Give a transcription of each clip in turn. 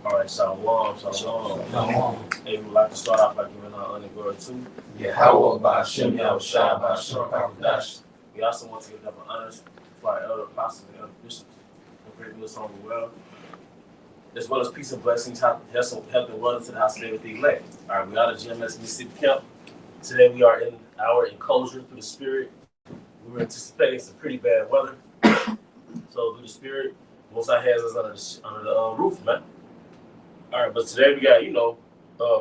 All right, shalom, shalom. Hey, we would like to start off by giving our honor and glory to Yahweh by Shem Yahushua by Shem Kakadash. We also want to give double honors to our elder apostles and elder bishops who great us on the well, as well as peace and blessings, health and wellness to the house of David the elect. All right, we are the GMS Mississippi Camp. Today we are in our enclosure through the Spirit. We were anticipating some pretty bad weather, so through the Spirit, most I has us under the roof, man. All right, but today we got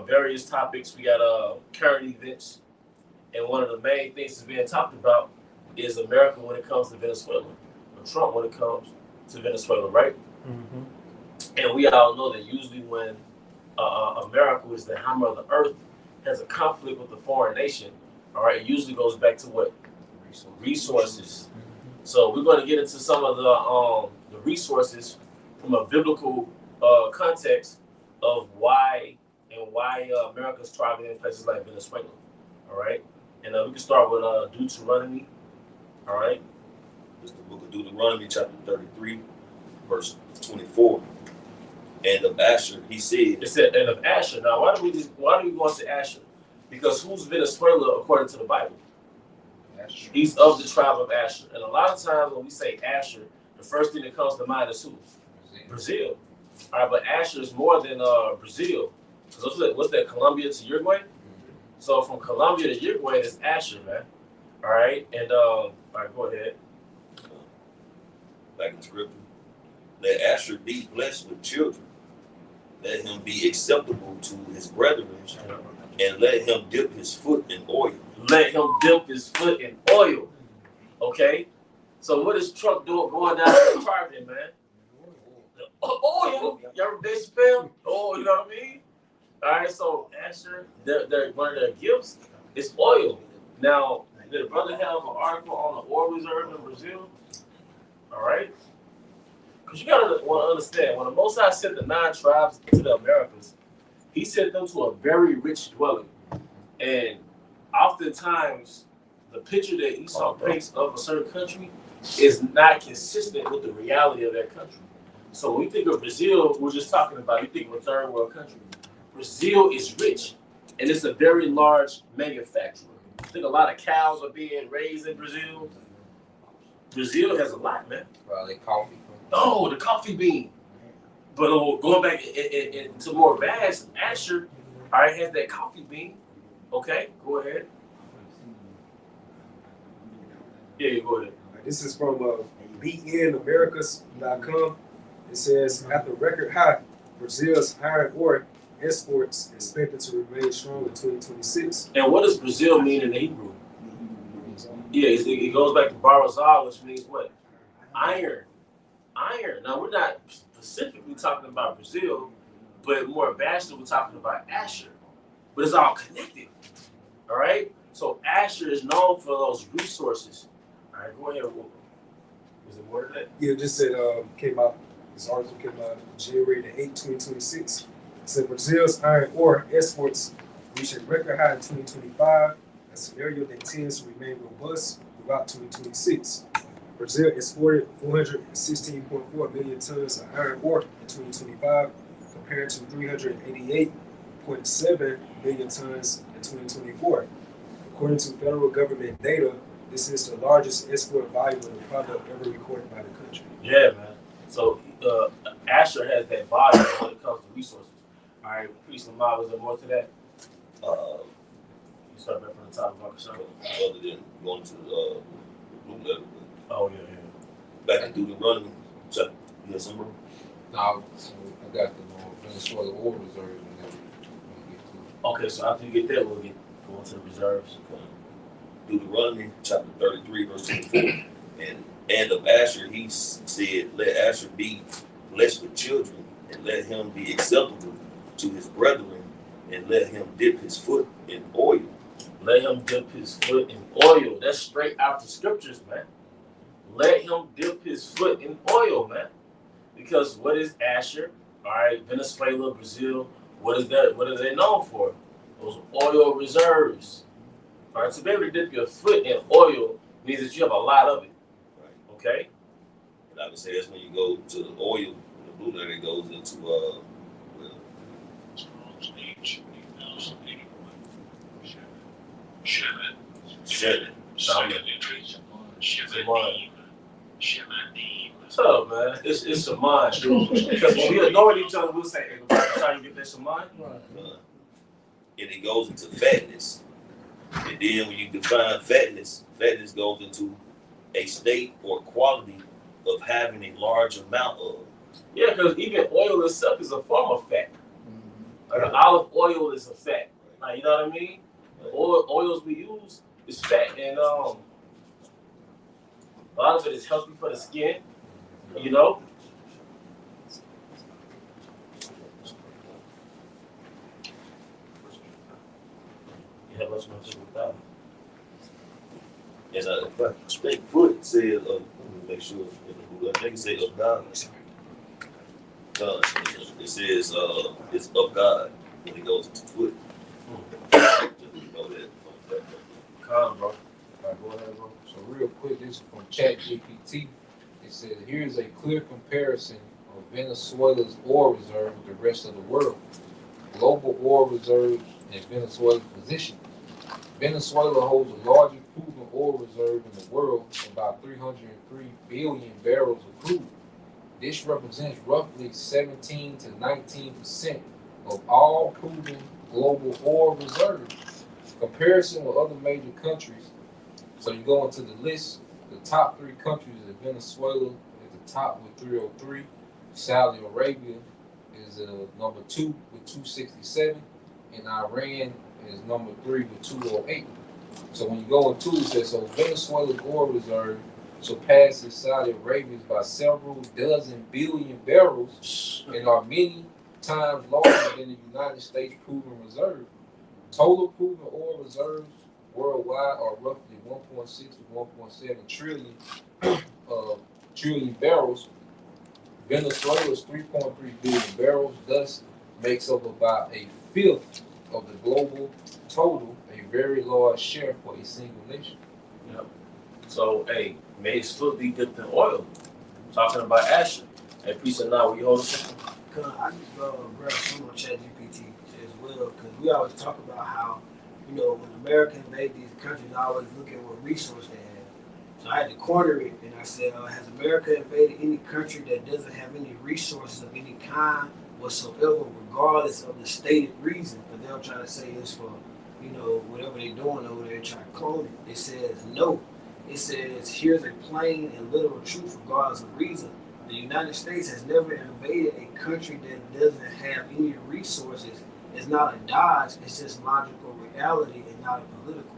various topics. We got current events, and one of the main things that's being talked about is America when it comes to Venezuela, or Trump when it comes to Venezuela, right? Mm-hmm. And we all know that usually when America, which is the hammer of the earth, has a conflict with a foreign nation, all right, it usually goes back to what? Resources. So we're going to get into some of the resources from a biblical context of why America's thriving in places like Venezuela, all right? And we can start with Deuteronomy, all right? It's the book of Deuteronomy, chapter 33, verse 24. And of Asher, he said. It said, and of Asher. Now, why do we go into Asher? Because who's Venezuela according to the Bible? Asher. He's of the tribe of Asher. And a lot of times when we say Asher, the first thing that comes to mind is who? Brazil. All right, but Asher is more than Brazil. Because what's that, Colombia to Uruguay? Mm-hmm. So from Colombia to Uruguay, it's Asher, man. All right, and all right, go ahead. Back in the scripture. Let Asher be blessed with children. Let him be acceptable to his brethren, and let him dip his foot in oil. Let him dip his foot in oil. Okay? So what is Trump doing going down to the target, man? Oil. You ever Dave Chappelle? Oh, you know what I mean? All right, so Asher, one of their gifts is oil. Now, did the brother have an article on the oil reserve in Brazil? All right? Because you gotta want to understand, when the Most High sent the 9 tribes to the Americas, he sent them to a very rich dwelling. And oftentimes, the picture that Esau paints of a certain country is not consistent with the reality of that country. So when we think of Brazil, we're just talking about, you think of a third world country. Brazil is rich, and it's a very large manufacturer. I think a lot of cows are being raised in Brazil. Brazil has a lot, man. Probably coffee. Oh, the coffee bean. But going back to more vast, Asher, all right, has that coffee bean. Okay, go ahead. Yeah, go ahead. This is from BNAmericas.com. It says, after record high, Brazil's iron ore exports expected to remain strong in 2026. And what does Brazil mean in Hebrew? Yeah, it goes back to barazal, which means what? Iron. Iron. Now, we're not specifically talking about Brazil, but more vastly, we're talking about Asher. But it's all connected. All right? So Asher is known for those resources. All right, go ahead. Was it more than that? Yeah, it just said, this article came out January the 8th, 2026. It said Brazil's iron ore exports reached a record high in 2025, a scenario that tends to remain robust throughout 2026. Brazil exported 416.4 million tons of iron ore in 2025, compared to 388.7 million tons in 2024. According to federal government data, this is the largest export volume of the product ever recorded by the country. Yeah, man. So Asher has that volume when it comes to resources. All right, Priest Lamar, was there more to that? You start back from the top of our show. Other than going to the blue letter. Oh, yeah. Back in Deuteronomy, chapter. You have some, bro? Now, so I got the Venezuela oil reserve and then we'll get to it. Okay, so after you get that, we'll go into the reserves. Deuteronomy, chapter 33, verse 24. And of Asher, he said, let Asher be blessed with children, and let him be acceptable to his brethren, and let him dip his foot in oil. Let him dip his foot in oil. That's straight out the scriptures, man. Let him dip his foot in oil, man. Because what is Asher? All right, Venezuela, Brazil, what is that? What are they known for? Those oil reserves. All right, to be able to dip your foot in oil means that you have a lot of it. Right. Okay? And I would say that's when you go to the oil, the blue letter goes into Shut What's up, man? It's Shaman. Because when we annoy each other, we'll say, hey, everybody try to get that Shaman. And it goes into fatness. And then when you define fatness, fatness goes into a state or quality of having a large amount of. Yeah, because even oil itself is a form of fat. Like an olive oil is a fat. Like, you know what I mean? The oils we use is fat, and a lot of it is healthy for the skin. You know. Yeah, much more with that. And straight foot says, let me make sure, I think it says of God. It says it's of God when it goes into foot. You know that. Calm, bro. Go ahead, bro. So real quick, this is from ChatGPT. It says, here's a clear comparison of Venezuela's oil reserve with the rest of the world. Global oil reserves and Venezuela's position. Venezuela holds the largest proven oil reserve in the world, about 303 billion barrels of crude. This represents roughly 17 to 19% of all proven global oil reserves. Comparison with other major countries. So you go into the list, the top three countries is Venezuela at the top with 303. Saudi Arabia is number 2 with 267. And Iran is number 3 with 208. So when you go into it, it says, so Venezuela's oil reserve surpasses Saudi Arabia's by several dozen billion barrels and are many times larger than the United States proven reserve. Total proven oil reserves worldwide are roughly 1.6 to 1.7 trillion barrels. Venezuela's 3.3 billion barrels thus makes up about a fifth of the global total, a very large share for a single nation. Yep. So, hey, may his foot be dipped in oil. Talking about Asher. Hey, peace and now, will you hold a second? I just grab some on ChatGPT as well, because we always talk about how, you know, when America invade these countries, I always look at what resource they have. So I had to corner it, and I said, has America invaded any country that doesn't have any resources of any kind whatsoever, regardless of the stated reason? Because they'll try to say it's for, you know, whatever they're doing over there, trying to clone it. It says no. It says, here's a plain and literal truth regardless of reason. The United States has never invaded a country that doesn't have any resources. It's not a dodge, it's just logical reality and not a political.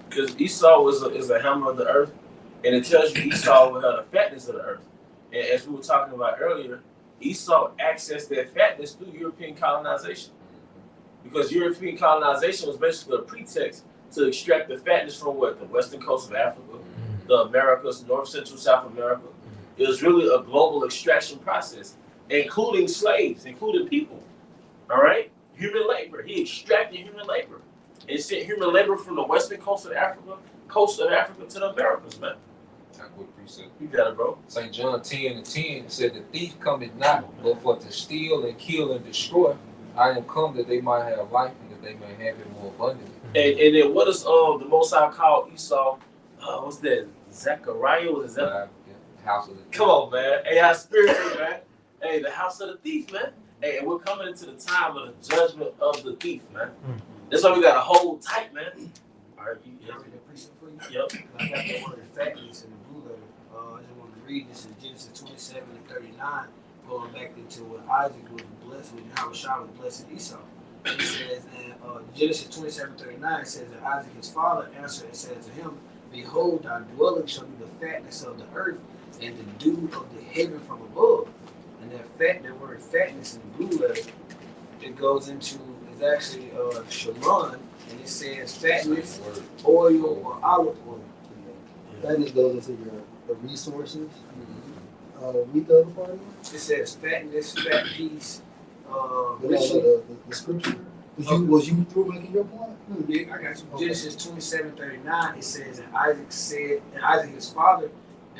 Because Esau is a hammer of the earth, and it tells you Esau will have the fatness of the earth. And as we were talking about earlier, Esau accessed that fatness through European colonization. Because European colonization was basically a pretext to extract the fatness from what? The western coast of Africa, the Americas, North, Central, South America. It was really a global extraction process, including slaves, including people. All right? Human labor. He extracted human labor. And sent human labor from the western coast of Africa to the Americas, man. You got it, bro. St. John 10:10 said, the thief cometh not but for to steal and kill and destroy. I am come that they might have life and that they may have it more abundantly. And then what is the Most High called Esau? What's that? Zechariah? Was it Zechariah? House of the thief. Come on, man. Hey, I spiritual, man. Hey, the house of the thief, man. Hey, and we're coming into the time of the judgment of the thief, man. That's why we got to hold tight, man. All right, Can I read that precept for you? Yep. I got the word fatness in the blue letter. I just want to read this in Genesis 27 and 39, going back into when Isaac was blessed, when Yahushua was blessing Esau. It says in Genesis 27:39, it says that Isaac his father answered and said to him, behold, thy dwelling shall be the fatness of the earth and the dew of the heaven from above. And that word fatness in the blue letter, it goes into, it's actually shaman, and it says fatness, oil, or olive oil. Fatness goes into the resources. Read the other part of it. It says fatness, fat piece, The scripture. Was you through making your point? Yeah, I got you. Okay. Genesis 27:39, it says, and Isaac his father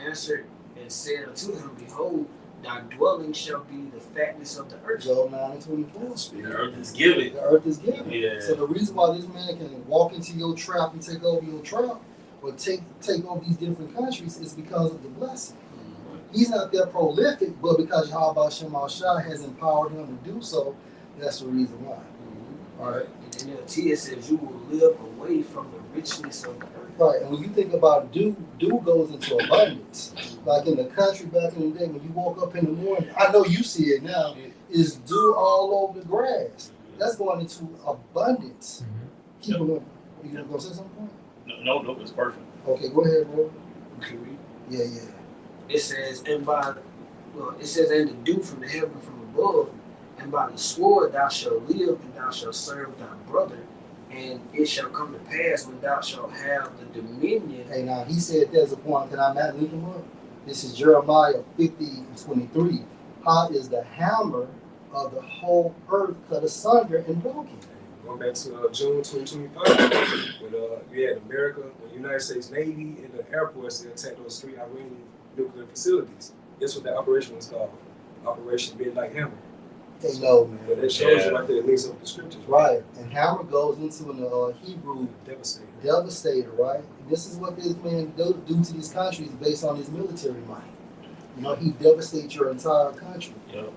answered and said unto him, behold, thy dwelling shall be the fatness of the earth. Job 9:24. The earth is giving. The earth is given. Yeah. So the reason why this man can walk into your trap and take over your trap, or take over these different countries, is because of the blessing. He's not that prolific, but because Yahweh Shem Shai has empowered him to do so, that's the reason why. All right. In NLT it says you will live away from the richness of the earth. Right, and when you think about dew goes into abundance. Like in the country back in the day, when you woke up in the morning, I know you see it now, is dew all over the grass. That's going into abundance. Keep going. You gonna say something? No, it's perfect. Okay, go ahead, bro. Yeah. It says, and the dew from the heaven from above, and by the sword thou shalt live, and thou shalt serve thy brother, and it shall come to pass when thou shalt have the dominion. Hey, now he said there's a point. Can I not link him up? This is Jeremiah 50:23. How is the hammer of the whole earth cut asunder and broken? Going back to June 2025, when you had America, when the United States Navy and the Air Force they attacked those 3 Iranian nuclear facilities. Guess what that operation was called? Operation Midnight Hammer. They know, man. But that shows you right there, it links up with the scriptures. Right, and hammer goes into an Hebrew Devastator. right? And this is what this man do to these countries based on his military might. You know, he devastates your entire country. Yep.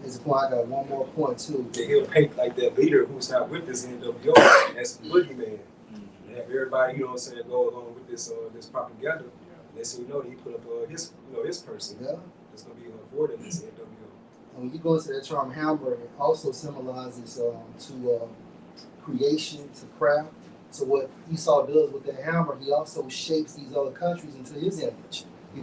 There's a point. I got one more point too. Yeah, he'll paint like that leader who's not with this NWO as the boogeyman. And have everybody, you know what I'm saying, go along with this this propaganda. Next thing you know, he put up his person. Yeah. It's gonna be avoiding this NWO. And when you go into that term hammer, it also symbolizes to creation, to craft. So what Esau does with that hammer, he also shapes these other countries into his image. He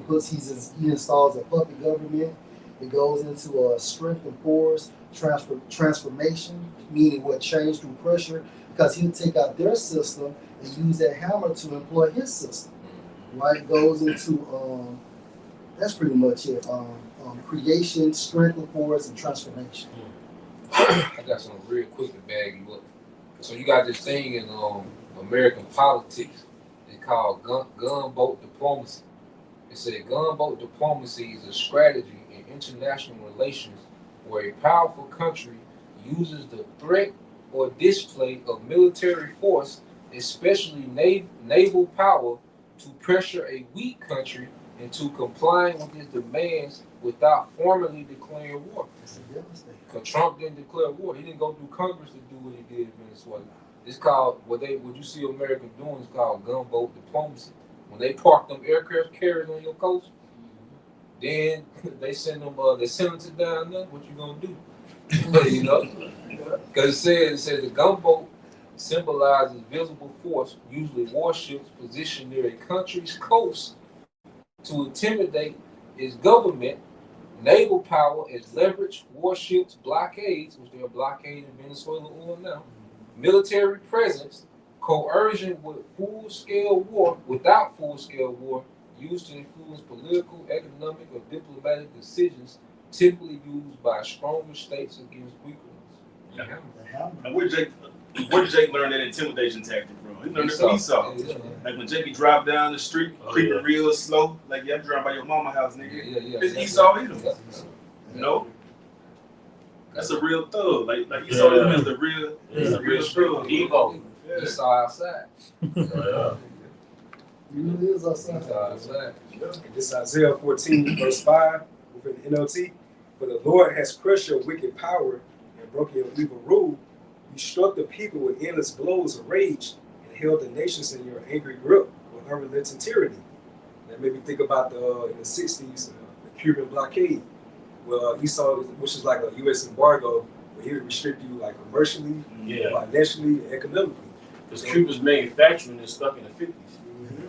installs a puppet government. It goes into strength and force, transformation, meaning what change through pressure, because he'll take out their system and use that hammer to employ his system. Right? It goes into that's pretty much it. Creation, strength and force, and transformation. I got something real quick to bag you up. So you got this thing in American politics. It's called gunboat diplomacy. It said gunboat diplomacy is a strategy in international relations where a powerful country uses the threat or display of military force, especially naval power, to pressure a weak country into complying with its demands without formally declaring war. Because Trump didn't declare war. He didn't go through Congress to do what he did in Venezuela. It's called, what you see Americans doing is called gunboat diplomacy. When they park them aircraft carriers on your coast, then they send them down there. What you gonna do? You know, because it says the gunboat symbolizes visible force, usually warships positioned near a country's coast to intimidate its government. Naval power is leverage, warships, blockades, which they are blockading Venezuela on now. Military presence, coercion without full-scale war, used to influence political, economic, or diplomatic decisions, typically used by stronger states against weaker ones. And where did Jake learn that intimidation tactic from? He learned it from Esau. Like when Jake drive down the street, creeping real slow, like I'm driving by your mama house, nigga. It's Esau Edom. You know? That's a real thug. Like Esau Edom is the real, thug. Evo. Esau outside. You is outside. And this is Isaiah 14, verse 5, within the NLT. For the Lord has crushed your wicked power and broken your evil rule. You struck the people with endless blows of rage and held the nations in your angry grip with unrelenting tyranny. That made me think about in the 60s, the Cuban blockade. Well, Esau, which is like a U.S. embargo, where he would restrict you like commercially, financially, and economically. Because Cuba's manufacturing is stuck in the 50s.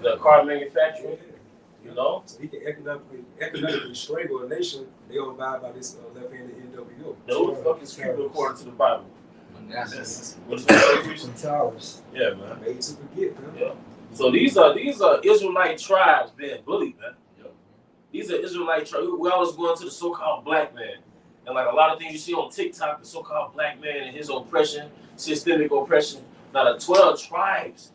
The car manufacturing, you know? So he can economically strangle a nation. They don't abide by this left-handed NWO. No fucking Cuba according to the Bible. That's What's the Some towers. Yeah, man. Made to forget, man. Yeah. So these are Israelite tribes being bullied, man. Yep. These are Israelite tribes. We always go into the so-called black man. And like a lot of things you see on TikTok, the so-called black man and his oppression, systemic oppression. Now the 12 tribes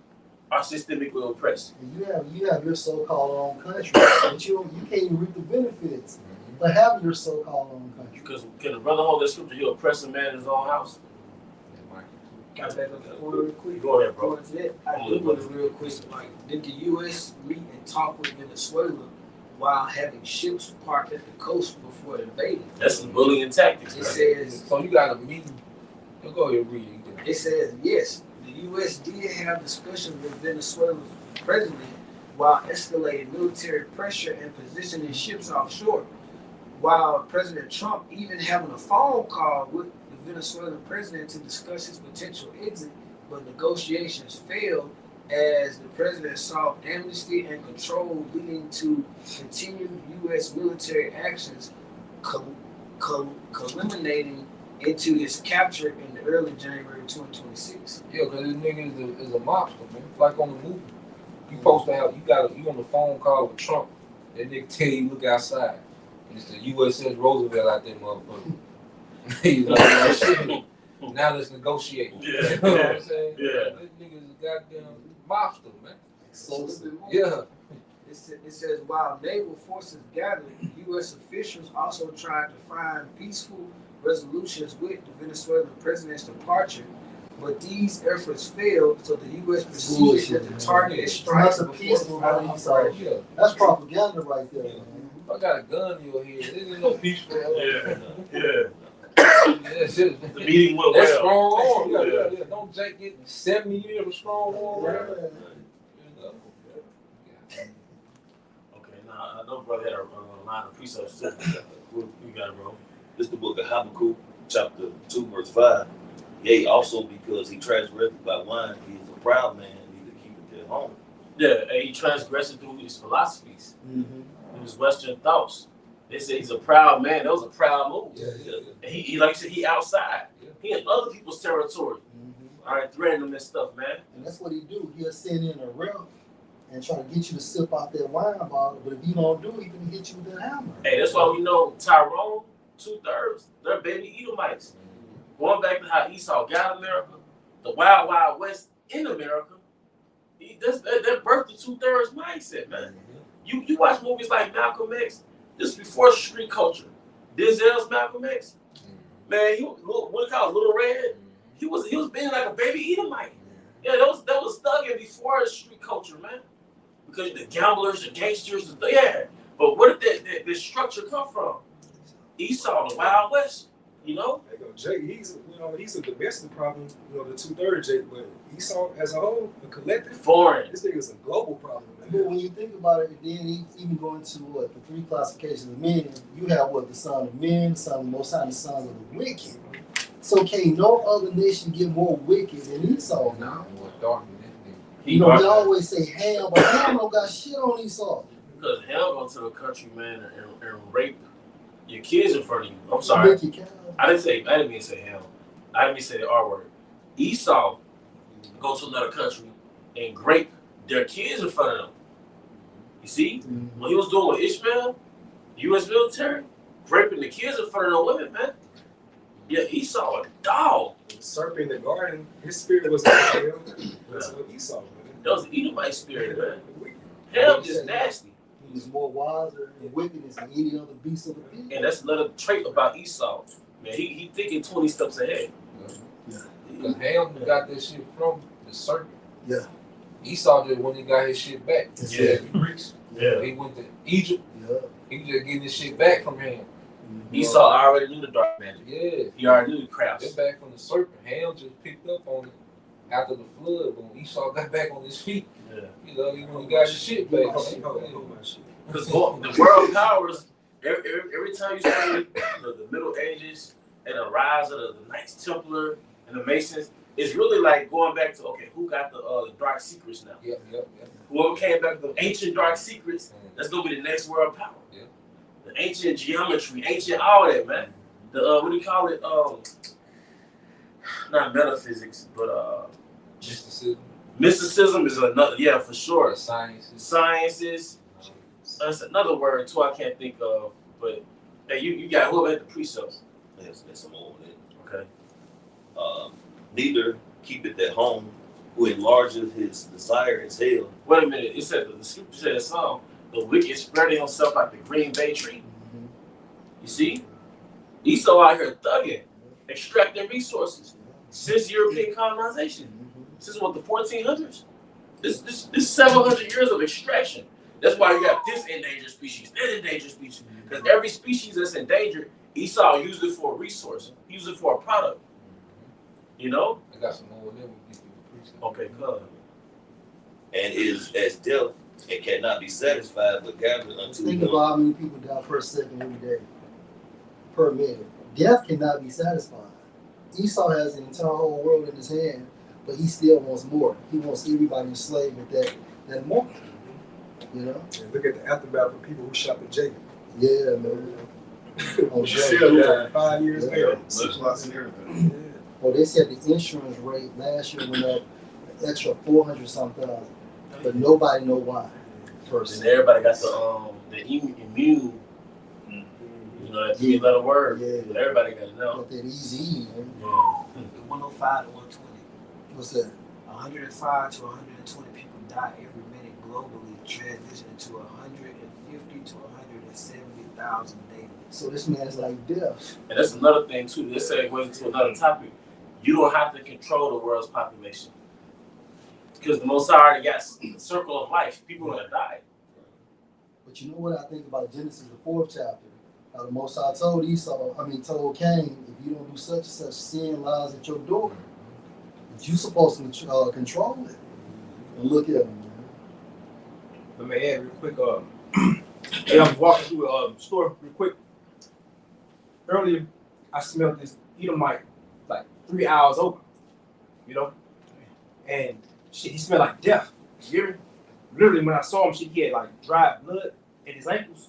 are systemically oppressed. And you have your so-called own country, but you can't even reap the benefits. but have your so-called own country. Because can the brother hold that scripture? He'll oppress a man in his own house. Got back on the order real quick. Go ahead, bro. I do want to real quick. Like, did the U.S. meet and talk with Venezuela while having ships parked at the coast before invading? That's some bullying tactics, It man. says. So you got a meeting. Go ahead, read. It says yes. The U.S. did have discussions with Venezuela's president while escalating military pressure and positioning ships offshore. While President Trump even having a phone call with the Venezuelan president to discuss his potential exit, but negotiations failed as the president sought amnesty and control, leading to continued U.S. military actions, culminating into his capture in early January 2026. Yeah, because this nigga is a mobster, man. Like on the movie. You supposed to have, you on the phone call with Trump, that nigga tell you look outside. And it's the USS Roosevelt out there, motherfucker. He's like, shit. Now let's negotiate. Yeah. You know what I'm saying? Yeah. This nigga's a goddamn mobster, man. Explosive. Yeah. It says while naval forces gathered, U.S. officials also tried to find peaceful resolutions with the Venezuelan president's departure, but these efforts failed, so the U.S. proceeded to target strikes That's a before peaceful final resolution. Yeah. That's propaganda right there, man. I got a gun in your head. This is no peaceful. Yeah. Yeah. That's it. The meeting went That's well. strong arm. Yeah. Yeah. Don't Jake get 70 years of strong arm. Yeah. You know? Okay, now I know brother had a line of precepts too. What you got, bro? This is the book of Habakkuk, chapter 2, verse 5. Yea, also because he transgressed by wine, he is a proud man, neither keepeth at home. Yeah, and he transgressed through his philosophies, Mm-hmm. his Western thoughts. They said he's a proud man. That was a proud move. Yeah. And he like you said, he outside. Yeah. He in other people's territory. Mm-hmm. All right, threatening them and stuff, man. And that's what he do. He'll send in a rep and try to get you to sip out that wine bottle, but if you don't do it, he can hit you with that hammer. Hey, that's why we know Tyrone, 2/3, they're baby Edomites. Going back to how Esau got America, the Wild Wild West in America, that birthed the 2/3 mindset, man. You watch movies like Malcolm X, this before street culture. Denzel's Malcolm X, man, what do you call it, Little Red? He was being like a baby Edomite. Yeah, that was thugging before street culture, man. Because the gamblers, the gangsters, yeah. But where did this structure come from? Esau, the Wild West, you know? There you go. Jake, he's a domestic problem, the 2/3 Jake, but Esau as a whole, a collective, Foreign. this nigga's a global problem, But man. when you think about it, then he even going to the three classifications of men, you have the son of men, the son of the Most High, and the son of the wicked. So can no other nation get more wicked than Esau? Nah, more dark than that nigga. You know, they always say Ham, but Ham don't got shit on Esau. Because hell go to the country, man, and rape your kids in front of you. I'm sorry. Make you count. I didn't mean to say hell. I didn't mean to say the R word. Esau go to another country and rape their kids in front of them. You see? Mm-hmm. What he was doing with Ishmael, U.S. military, raping the kids in front of the women, man. Yeah, Esau a dog. The serpent in the garden, his spirit was like hell. That's what Esau, man. That was the Edomite spirit, man. Wicked. Hell is nasty. He was more wiser and wickedness than any other beast of the field. And that's another trait about Esau. Man, he thinking 20 steps ahead. Because Ham got that shit from the serpent. Yeah. Esau just when he got his shit back. Yeah. Yeah. He went to Egypt. Yeah. He just getting his shit back from Ham. Esau already knew the dark magic. Yeah. He already knew the crafts. They're back from the serpent. Ham just picked up on it after the flood. But when Esau got back on his feet, Yeah. you know, he got his shit back. Hold on, shit. Because the world powers, every time you study the Middle Ages and the rise of the Knights Templar and the Masons, it's really like going back to, okay, who got the dark secrets now? Yep. Whoever came back with the ancient dark secrets, that's going to be the next world power. Yeah. The ancient geometry, ancient all that, man. The, what do you call it? Not metaphysics, but Mysticism. mysticism is another, yeah, for sure. Sciences. That's another word, too, I can't think of. But, hey, you got whoever had the precepts. That's some more on it. Okay. Neither keepeth at home, who enlargeth his desire is hell. Wait a minute. It said the scripture said some. The wicked spreading himself like the green bay tree. You see? Esau out here thugging, extracting resources since European colonization. Since what, the 1400s? This 700 years of extraction. That's why you got this endangered species, that endangered species. Because every species that's endangered, Esau used it for a resource. He used it for a product. You know? I got some more of them. Okay, good. And is as death and cannot be satisfied but gathered unto Think him. about how many people die per second every day, per minute. Death cannot be satisfied. Esau has the entire whole world in his hand, but he still wants more. He wants everybody enslaved with that more. You know? And look at the aftermath of people who shot the Jacob. Yeah, man. Oh, Still yeah. died 5 years later. Yeah. Well, they said the insurance rate last year went up an extra 400-something, but nobody know why. And everybody got the immune, you know, that 3-letter word. Yeah. But everybody got to know. Got that easy, man. Yeah. 105 to 120. What's that? 105 to 120 people die every minute globally, transitioning to 150 to 170,000 daily. So this man's like death. And that's another thing too. This segues into another topic. You don't have to control the world's population because the Most High already got a circle of life. People are gonna die. But you know what I think about Genesis, the 4th chapter? How the Most High told told Cain, if you don't do such and such, sin lies at your door. But you supposed to control it. And look at him, man. Let me add real quick. Hey, I was walking through a store real quick. Earlier, I smelled this Edomite like 3 hours open, you know? And shit, he smelled like death. You hear me? Literally, when I saw him, shit, he had like dry blood in his ankles.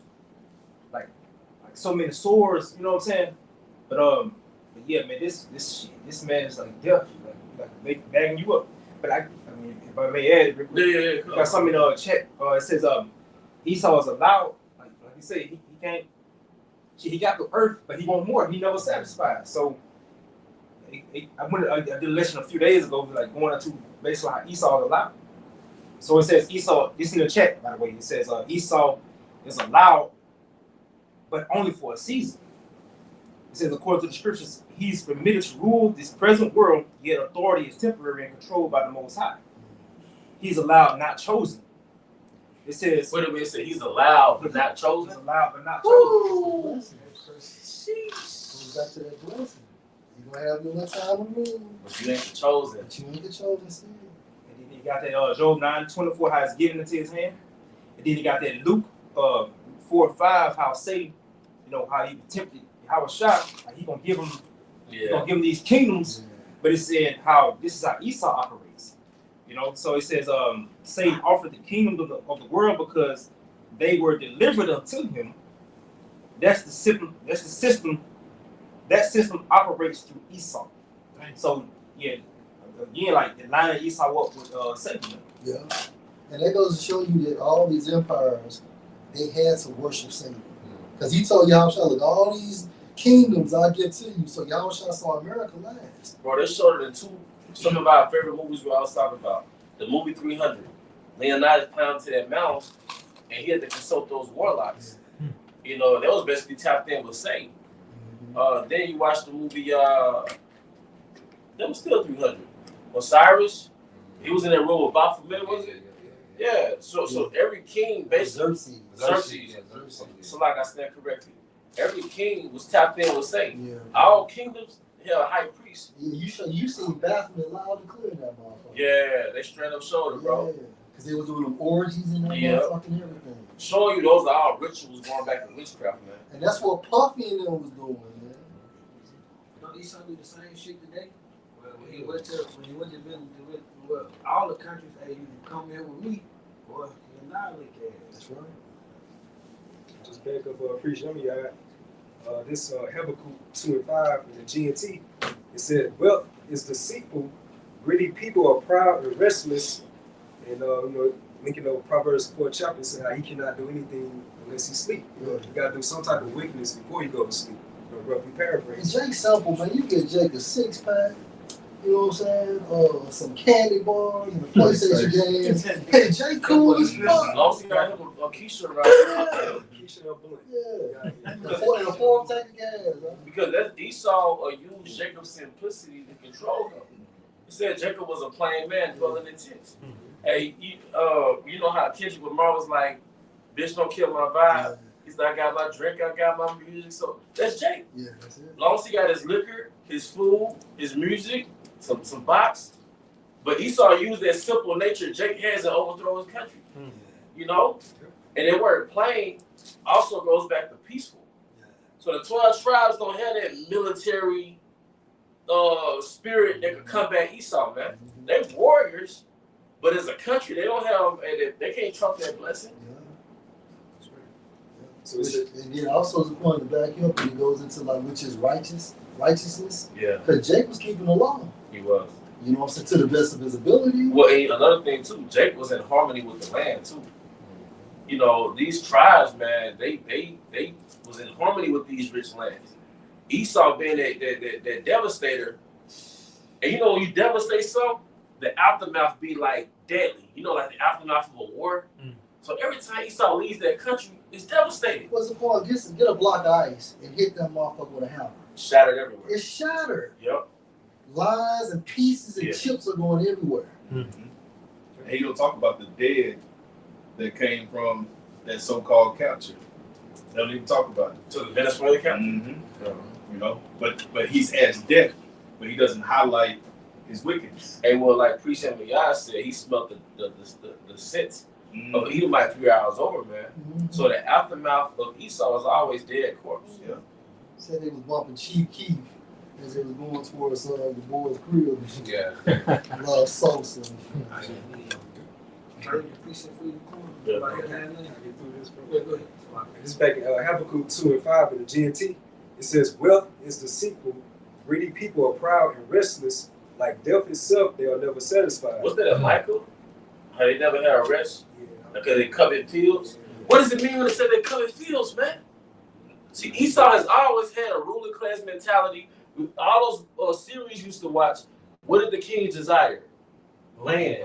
Like so many sores, you know what I'm saying? But yeah, man, this man is like death. Like bagging you up. But I mean, if I may add, real quick, got something in the chat. It says Esau is allowed, like you said, he can't. He got the earth, but he want more. He never satisfied. So I did a lesson a few days ago, like going into basically how Esau is allowed. So it says Esau. This in the chat, by the way. It says Esau is allowed, but only for a season. It says according to the scriptures, he's permitted to rule this present world, yet authority is temporary and controlled by the Most High. He's allowed, not chosen. It says, wait a minute, it said he's allowed but not chosen? He's allowed but not chosen. Goes back to that blessing. You gonna have no time to rule. But you ain't the chosen. But you ain't the chosen seed. And then he got that Job 9:24, how it's given into his hand. And then he got that Luke 4:5, how Satan, you know, how he tempted, how it shot, like he gonna give him, he gonna give him these kingdoms. But it said how this is how Esau operates. You know, so it says Satan offered the kingdom of the world because they were delivered unto him. That's the system. That's the system. That system operates through Esau. So yeah, again, like the line of Esau up with Satan. Yeah, and that goes to show you that all these empires, they had to worship Satan, because he told Yahushua, look, all these kingdoms I give to you. So Yahushua saw America last. Bro, they showed it in some of our favorite movies we always talk about. The movie 300. Leonidas climbed to that mountain and he had to consult those warlocks. You know, that was basically tapped in with Satan. Then you watch the movie, that was still 300. Osiris, he was in that room with Baphomet, was it? Yeah, so every king basically, Xerxes. So like I stand correctly, every king was tapped in with Satan. Yeah. All kingdoms had a high priest. Yeah, you seen Baphomet loud and clear in that motherfucker. Yeah, they straight up showed it, bro. Yeah, because they was doing them orgies and that motherfucking everything. Showing you those are all rituals going back to witchcraft, man. And that's what Puffy and them was doing, man. Don't Esau do the same shit today? Well, when he went to well, all the countries, hey, you can come here with me, boy, you annihilate your ass. That's right. Just back up, preaching. Let me add this Habakkuk 2:5 in the GNT. It said, "Wealth is deceitful, greedy people are proud and restless." And linking over Proverbs 4 chapter, said how he cannot do anything unless he sleep. You gotta do some type of weakness before you go to sleep. Roughly paraphrase. Jake simple, man. You get Jake a 6-pack. You know what I'm saying? Some candy bars and a PlayStation game. Hey, Jake cool as fuck. As long as you got him a Keisha around, Keisha Blunt. Yeah. And a form taking gas, huh? Because that's Esau used Jacob's simplicity to control him. He said Jacob was a plain man dwelling in tents. Hey, you know how Kendrick Lamar was like, "Bitch, don't kill my vibe." He's like, "I got my drink, I got my music." So that's Jake. Yeah, that's it. As long as he got his liquor, his food, his music, some box. But Esau used that simple nature Jake has to overthrow his country. You know? And that word plain also goes back to peaceful. So the 12 tribes don't have that military spirit that could combat Esau, man. They're warriors, but as a country, they don't have, they can't trump that blessing. So it's And then also as a point to back up, and it goes into like which is righteousness. Yeah, Because Jake was keeping the law. he was. You know what I'm saying? To the best of his ability. Well, and another thing too, Jake was in harmony with the land too. You know, these tribes, man, they was in harmony with these rich lands. Esau being that devastator, and you know when you devastate something, the aftermath be like deadly. You know, like the aftermath of a war. So every time Esau leaves that country, it's devastating. What's the point? Get a block of ice and hit that motherfucker with a hammer. Shattered everywhere. It's shattered. Yep. Lines and pieces and chips are going everywhere. And he don't talk about the dead that came from that so-called capture. They don't even talk about it. To the Venezuelan captain. You know, but he's as death, but he doesn't highlight his wickedness. And well, like Priest Mayah said, he smelled the scent of Edomite 3 hours over, man. So the aftermath of Esau was always dead corpse. Yeah. Said they was bumping Chief Keef as they was going towards the boys' crib. Yeah. Love Sosa. This is back in Habakkuk 2 and 5 in the GNT. It says, "Wealth is deceitful. Greedy people are proud and restless. Like death itself, they are never satisfied." What's that, Michael? How they never had a rest? Yeah. Because they covet fields? What does it mean when they say they covet fields, man? See, Esau has always had a ruling class mentality. All those series used to watch, what did the kings desire? Land.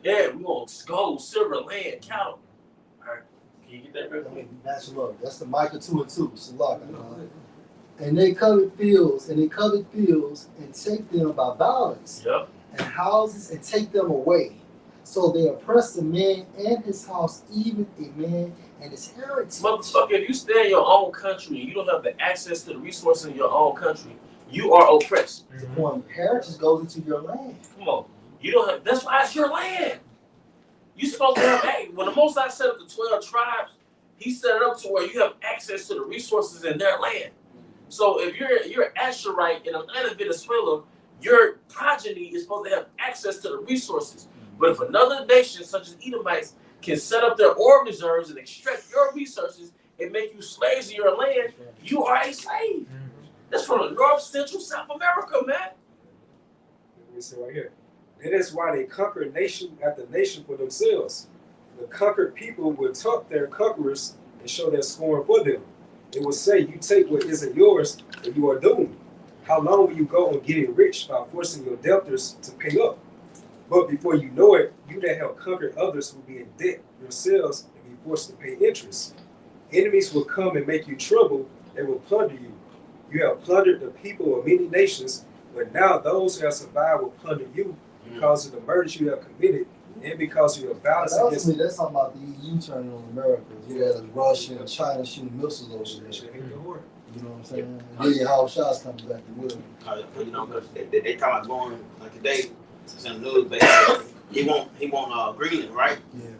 Yeah, we want gold, silver, land, cattle. All right, can you get that real quick? Match them up. That's the Micah 2 and 2. Salak. And they covet fields, and take them by violence. Yep. And houses, and take them away. So they oppress a man and his house, even a man and his heritage. Motherfucker, if you stay in your own country and you don't have the access to the resources in your own country, you are oppressed. The point, heritage goes into your land. Come on. You don't have, that's why it's your land. You supposed to have, hey, when the Most High set up the 12 tribes, he set it up to where you have access to the resources in their land. So if you're an Asherite in the land of Venezuela, your progeny is supposed to have access to the resources. But if another nation, such as Edomites, can set up their oil reserves and extract your resources and make you slaves in your land, you are a slave. That's from the North, Central, South America, man. Let me say right here. That is why they conquer nation after nation for themselves. The conquered people will taunt their conquerors and show their scorn for them. They will say, "You take what isn't yours, and you are doomed. How long will you go on getting rich by forcing your debtors to pay up? But before you know it, you that have conquered others will be in debt yourselves and be forced to pay interest. Enemies will come and make you trouble. They will plunder you. You have plundered the people of many nations, but now those who have survived will plunder you because of the murders you have committed and because of your violence against them." That's talking about the EU turning on America. You had Russia and China shooting missiles over there. You know what I'm saying? And then how shots coming back to William. You know, because they talking about going like today. Some news basically he want Greenland, right? Yeah.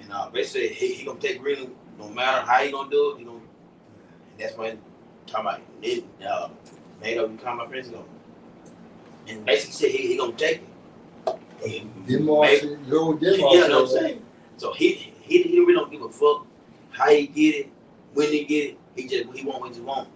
And basically he gonna take Greenland no matter how he gonna do it. He gonna, and that's when talking about NATO. You talking about friends ago, and basically said he gonna take it. Denmark, you know what I'm saying? So he really don't give a fuck how he get it, when he get it. He want what he want.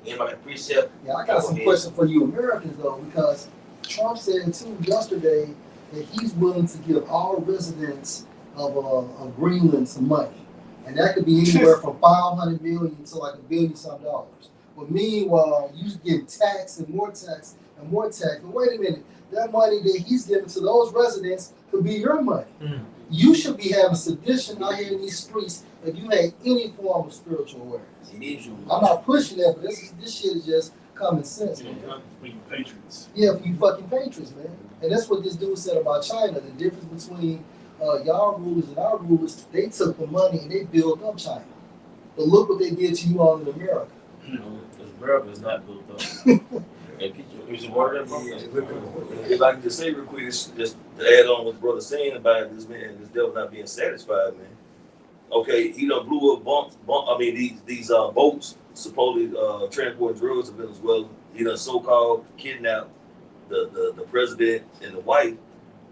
Anybody precept. Yeah, I got some questions for you Americans though, because Trump said too yesterday that he's willing to give all residents of Greenland some money, and that could be anywhere from $500 million to like $1 billion some dollars. But meanwhile, you get tax and more tax and more tax. But wait a minute, that money that he's giving to those residents could be your money. You should be having sedition out here in these streets if you had any form of spiritual awareness. It is you. I'm not pushing that, but this shit is just common sense, man. For you patriots. Yeah, for you fucking patriots, man. And that's what this dude said about China. The difference between y'all rulers and our rulers, they took the money and they built up China. But look what they did to you all in America. America is not built up. Is it word If I can just say real quick, just to add on what the brother saying about this man, this devil not being satisfied, man. Okay, he done blew up these boats supposedly transporting drugs to Venezuela. He done so-called kidnapped the president and the wife.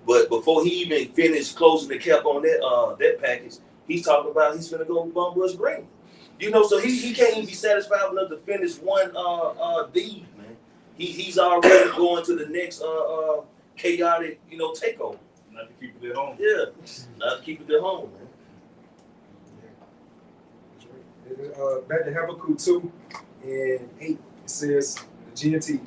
But before he even finished closing the cap on that package, he's talking about he's gonna go bum rush Green. You know, so he can't even be satisfied enough to finish one deed, man. He's already going to the next chaotic, takeover. Not to keep it at home. Yeah, not to keep it at home, man. Back to Habakkuk 2 and 8, it says, the GNT, it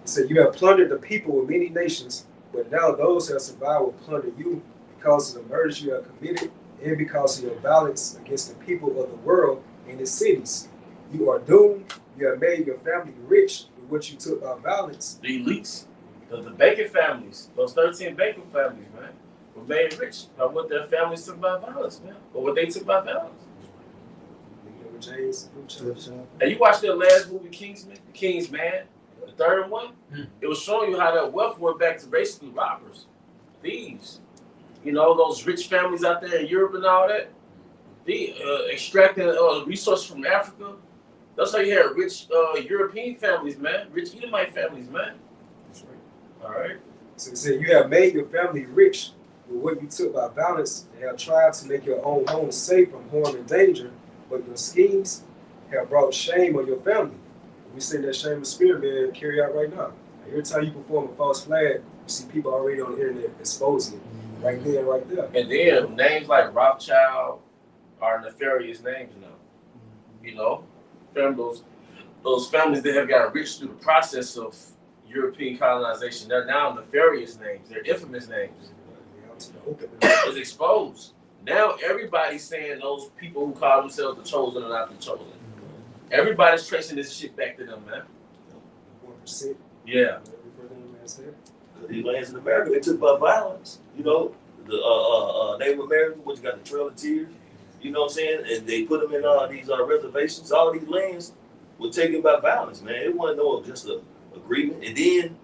said, you have plundered the people with many nations, but now those who have survived will plunder you because of the murders you have committed and because of your violence against the people of the world and its cities. You are doomed. You have made your family rich with what you took by violence. The elites, the Bacon families, those 13 Bacon families, man, were made rich by what their families took by violence, man, or what they took by violence. James, And you watched that last movie, King's Man, the third one? It was showing you how that wealth went back to basically robbers, thieves. You know, those rich families out there in Europe and all that. They extracting resources from Africa. That's how you had rich European families, man. Rich Edomite families, man. That's right. All right. So it said, you have made your family rich with what you took by violence and have tried to make your own home safe from harm and danger, but your schemes have brought shame on your family. We see that shame of spirit, man, carry out right now. Every time you perform a false flag, you see people already on the internet exposing it. Right there, right there. And then names like Rothschild are nefarious names now. You know, those families that have got rich through the process of European colonization, they're now nefarious names. They're infamous names. It's exposed. Now everybody's saying those people who call themselves the chosen are not the chosen. Everybody's tracing this shit back to them, man. 1%. Yeah. These lands in America, they took by violence. You know, the Native Americans, what you got, the Trail of Tears. You know what I'm saying? And they put them in these reservations. All these lands were taken by violence, man. It wasn't no just an agreement. And then,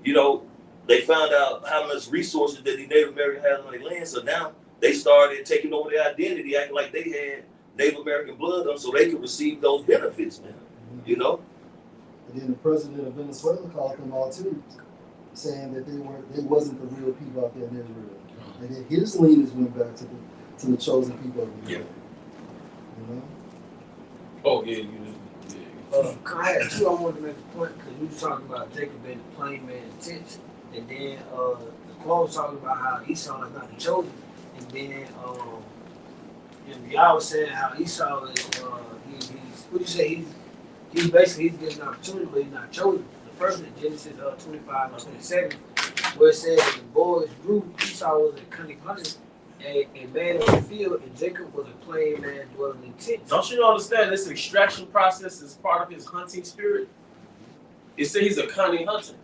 you know, they found out how much resources that the Native Americans had on their land. So now they started taking over their identity, acting like they had Native American blood on, so they could receive those benefits, man. You know. And then the president of Venezuela called them out too, saying that they wasn't the real people out there in Israel, and then his leaders went back to the chosen people of Israel. You know. Oh yeah. I had two. I wanted to make a point because we was talking about Jacob being the plain man intention, and then the quote was talking about how Esau is not the chosen, and then y'all was saying how Esau is he's what do you say he's basically he's getting an opportunity but he's not chosen. The first in Genesis 25 and 27 where it says that the boys grew, Esau was a cunning hunter, a man of the field, and Jacob was a plain man dwelling in tents. Don't you understand this extraction process is part of his hunting spirit? It says he's a cunning hunter.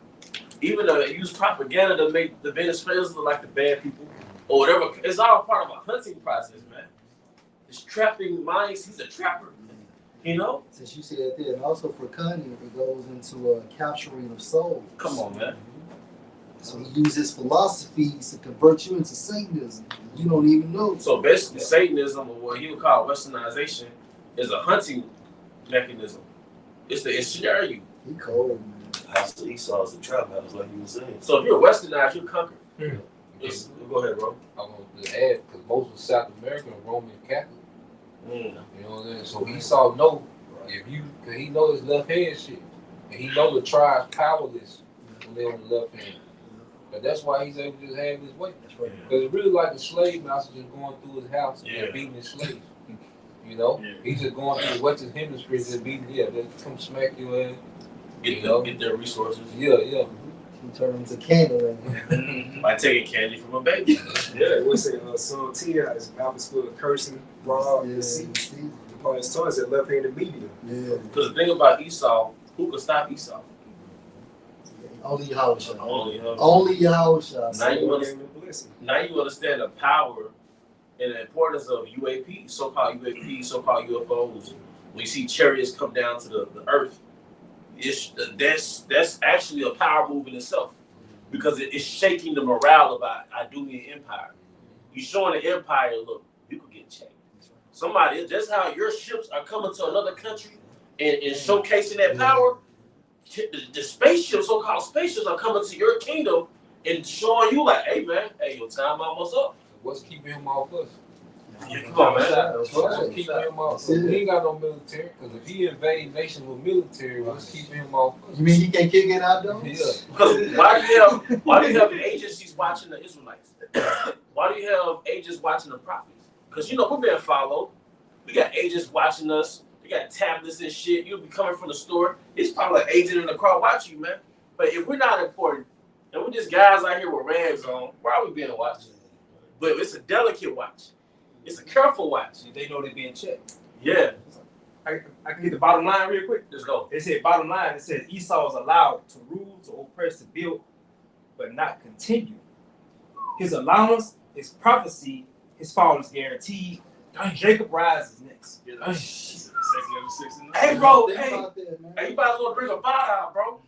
Even though they use propaganda to make the Venezuelans look like the bad people or whatever, it's all part of a hunting process, man. It's trapping minds. He's a trapper, you know. Since you said that, and also for cunning, it goes into capturing of souls. Come on, man. So he uses philosophies to convert you into Satanism. You don't even know. So basically, Satanism, or what he would call Westernization, is a hunting mechanism. It's to ensure you. He cold, man. House of Esau is a trap house, like you were saying. So if you're Westernized, you're conquered. Go ahead, bro. I want to add, because most of South America are Roman Catholic. Mm. You know what I'm saying? So Esau know cause he know his left hand shit. And he know the tribe's powerless when they're on the left hand. But that's why he's able to just have his way. Because it's really like a slave master just going through his house and beating his slaves. You know? Yeah. He's just going through the Western Hemisphere and beating, they come smack you in. Get their resources. Yeah. He turned into candle. By taking candy from a baby. Yeah, we say Psalm 10, his mouth is full of cursing, fraud, and deceit. Upon his tongue is a left-handed medium. Yeah. Because the thing about Esau, who could stop Esau? Only Yahweh. Only him. Only Yahweh. Now you understand the power and the importance of UAP, so-called UAP, so-called UFOs. When you see chariots come down to the earth, that's actually a power move in itself, because it's shaking the morale of our Idumean empire. You showing the empire, look, you could get checked. Somebody, just how your ships are coming to another country and showcasing that power, the spaceships, so-called spaceships, are coming to your kingdom and showing you like, hey man, hey, your time almost up. What's keeping him off us? Yeah, come on, man. What's keeping him off us? He ain't got no military. Because if he invade nations with military, what's keeping him off us? You mean he can't kick it out though? Yeah. Because why do you have agencies watching the Israelites? Why do you have agents watching the prophets? Because we're being followed. We got agents watching us. We got tablets and shit. You'll be coming from the store. It's probably an agent in the car watching you, man. But if we're not important, and we're just guys out here with rags on, why are we being watched? But it's a delicate watch. It's a careful watch. They know they're being checked. Yeah. I can get the bottom line real quick. Let's go. They said bottom line, it says Esau is allowed to rule, to oppress, to build, but not continue. His allowance is prophecy, his fall is guaranteed. Jacob rises next. Hey, bro, hey, you might as well bring a bottle out, bro.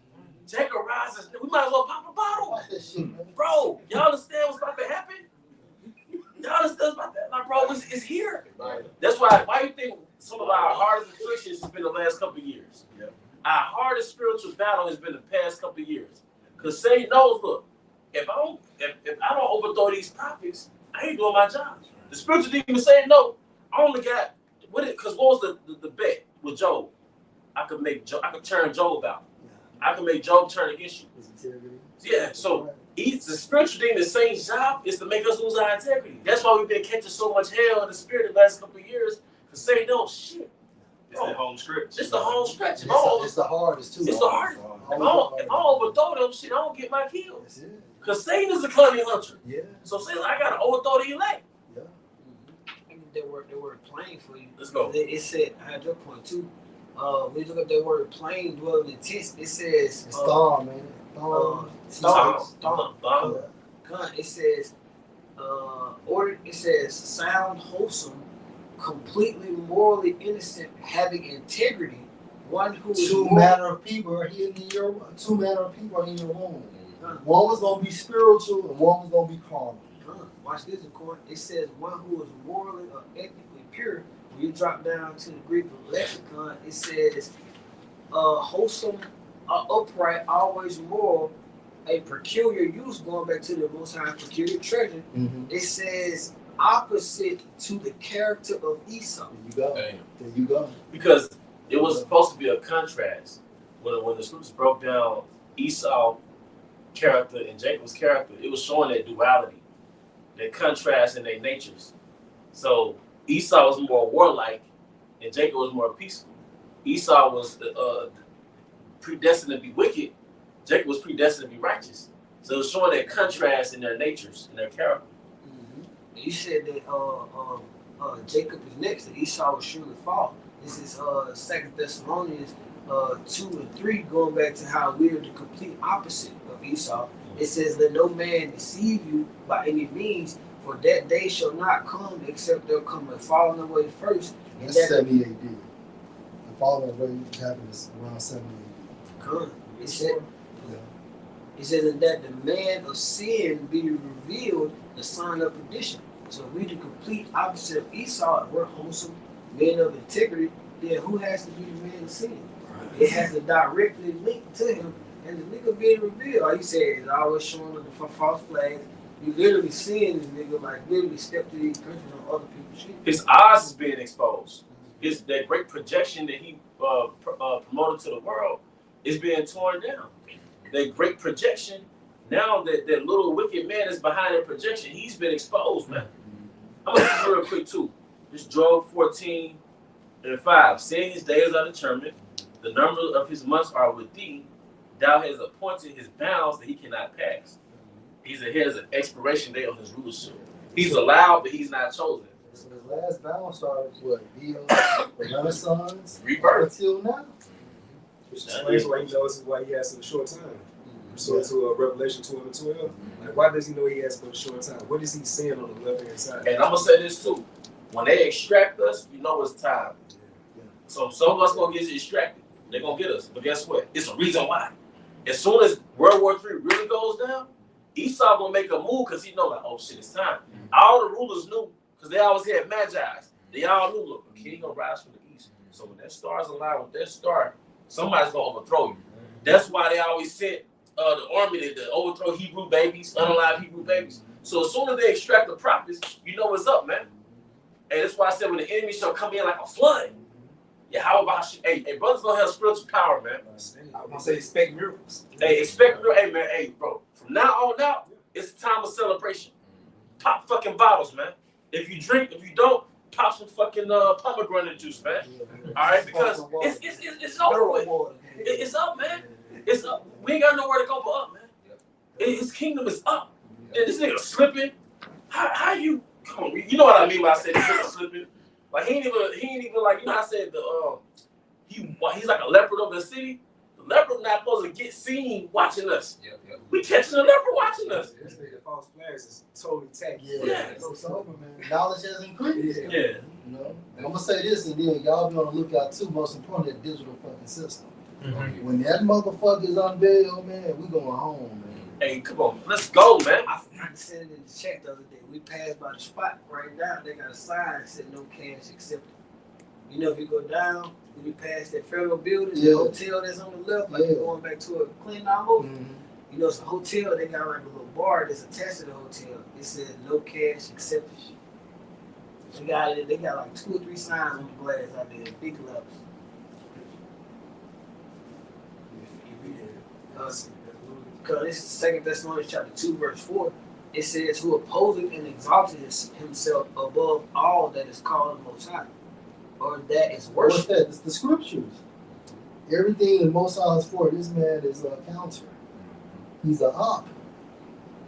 Jacob rises. We might as well pop a bottle. Bro, y'all understand what's about to happen? Y'all understand what's about to happen? Like, bro, it's here. That's why you think some of our hardest afflictions has been the last couple of years. Yeah. Our hardest spiritual battle has been the past couple of years. Because Satan knows, look, if I don't overthrow these prophets, I ain't doing my job. The spiritual demon saying no. I only got because what was the bet with Job? I could turn Job out. I can make Job turn against you. Yeah, so the spiritual demon, Satan's job is to make us lose our integrity. That's why we've been catching so much hell in the spirit the last couple of years. Because Satan knows shit. It's the home stretch. It's the home stretch. It's the hardest too. It's the hardest. If I overthrow them shit, I don't get my kills. Because Satan is a cunning hunter. Yeah. So Satan, I gotta overthrow the elect. I think they were plain for you. Let's go. It said, I had your point too. When you look at that word plain, dwelling in tents, it says storm, man. Storm. It says it says sound, wholesome, completely morally innocent, having integrity, one who is two manner of people are in your room. One was gonna be spiritual and one was gonna be carnal. Watch this, of course. It says one who is morally or ethically pure. When you drop down to the Greek lexicon, it says wholesome, upright, always moral, a peculiar use, going back to the Most High peculiar treasure. Mm-hmm. It says opposite to the character of Esau. There you go. Because it was supposed to be a contrast. When the scriptures broke down Esau's character and Jacob's character, it was showing that duality, that contrast in their natures. So Esau was more warlike and Jacob was more peaceful. Esau was predestined to be wicked. Jacob was predestined to be righteous. So it was showing that contrast in their natures, in their character. Mm-hmm. You said that Jacob is next, that Esau will surely fall. This is 2 Thessalonians 2 and 3, going back to how we are the complete opposite of Esau. It says, let no man deceive you by any means, for that day shall not come except they'll come and fall away first. And that's 70 AD. The falling away happens around 70 AD. Come. It says that the man of sin be revealed, the son of perdition. So we the complete opposite of Esau, and we're wholesome men of integrity. Then who has to be the man of sin? Right. It has to directly link to him, and the nigga being revealed. Like you said, it's always showing up the false flags. You literally seeing this nigga like literally step to these countries on other people's shit. His eyes is being exposed. That great projection that he promoted to the world is being torn down. That great projection, now that little wicked man is behind that projection, he's been exposed, man. I'm gonna read real quick too. This Job 14 and 5. Seeing his days are determined, the number of his months are with thee. Thou has appointed his bounds that he cannot pass. He has an expiration date on his rulership. He's allowed, but he's not chosen. So his last bound started what? The Renaissance Rebirth. until now. Which explains why he knows why he has such a short time. So to Revelation 2 and 12, like why does he know he has but a short time? What is he saying on the left hand side? And I'm gonna say this too. When they extract us, you know it's time. So some of us gonna get extracted. They're gonna get us. But guess what? It's a reason why. As soon as World War III really goes down, Esau gonna make a move because he know like, oh shit, it's time. All the rulers knew because they always had magi's. They all knew, look, a king gonna rise from the east. So when that star's aligned with that star, somebody's gonna overthrow you. That's why they always sent the army to overthrow Hebrew babies, unalive Hebrew babies. So as soon as they extract the prophets, you know what's up, man. And that's why I said when the enemy shall come in like a flood. Yeah, how about hey, brothers gonna have spiritual power, man. I'm gonna say expect miracles. Hey, expect real. Hey, man. Hey, bro. From now on out, it's a time of celebration. Pop fucking bottles, man. If you drink, if you don't, pop some fucking pomegranate juice, man. All right, because it's over with. It's up, man. It's up. We ain't got nowhere to go but up, man. His kingdom is up. And this nigga slipping. How you? Come on, you know what I mean when I say this nigga slipping. Like he ain't even like, you know how I said he's like a leopard over the city. The leopard not supposed to get seen watching us. We catching the leopard watching us. This nigga false flags is totally tacky. Yeah. It's over, man. Knowledge has increased. Yeah. You know? And I'm gonna say this, and then y'all be on the lookout too. Most importantly, the digital fucking system. Mhm. When that motherfucker is unveiled, man, we going home, man. Hey, come on, let's go, man. I sent it in the chat the other day. We passed by the spot right now. They got a sign that said no cash accepted. You know, if you go down, when you pass that federal building, the hotel that's on the left, like you're going back to a clean almost. You know, it's a hotel. They got like a little bar that's attached to the hotel. It says no cash accepted. They got like 2 or 3 signs on the glass out there, big letters. Because this is 2 Thessalonians chapter 2, verse 4. It says, who opposeth and exalted himself above all that is called the Most High, or that is What's worship. that? It's the scriptures. Everything the Most High is for, this man is a counter. He's a op.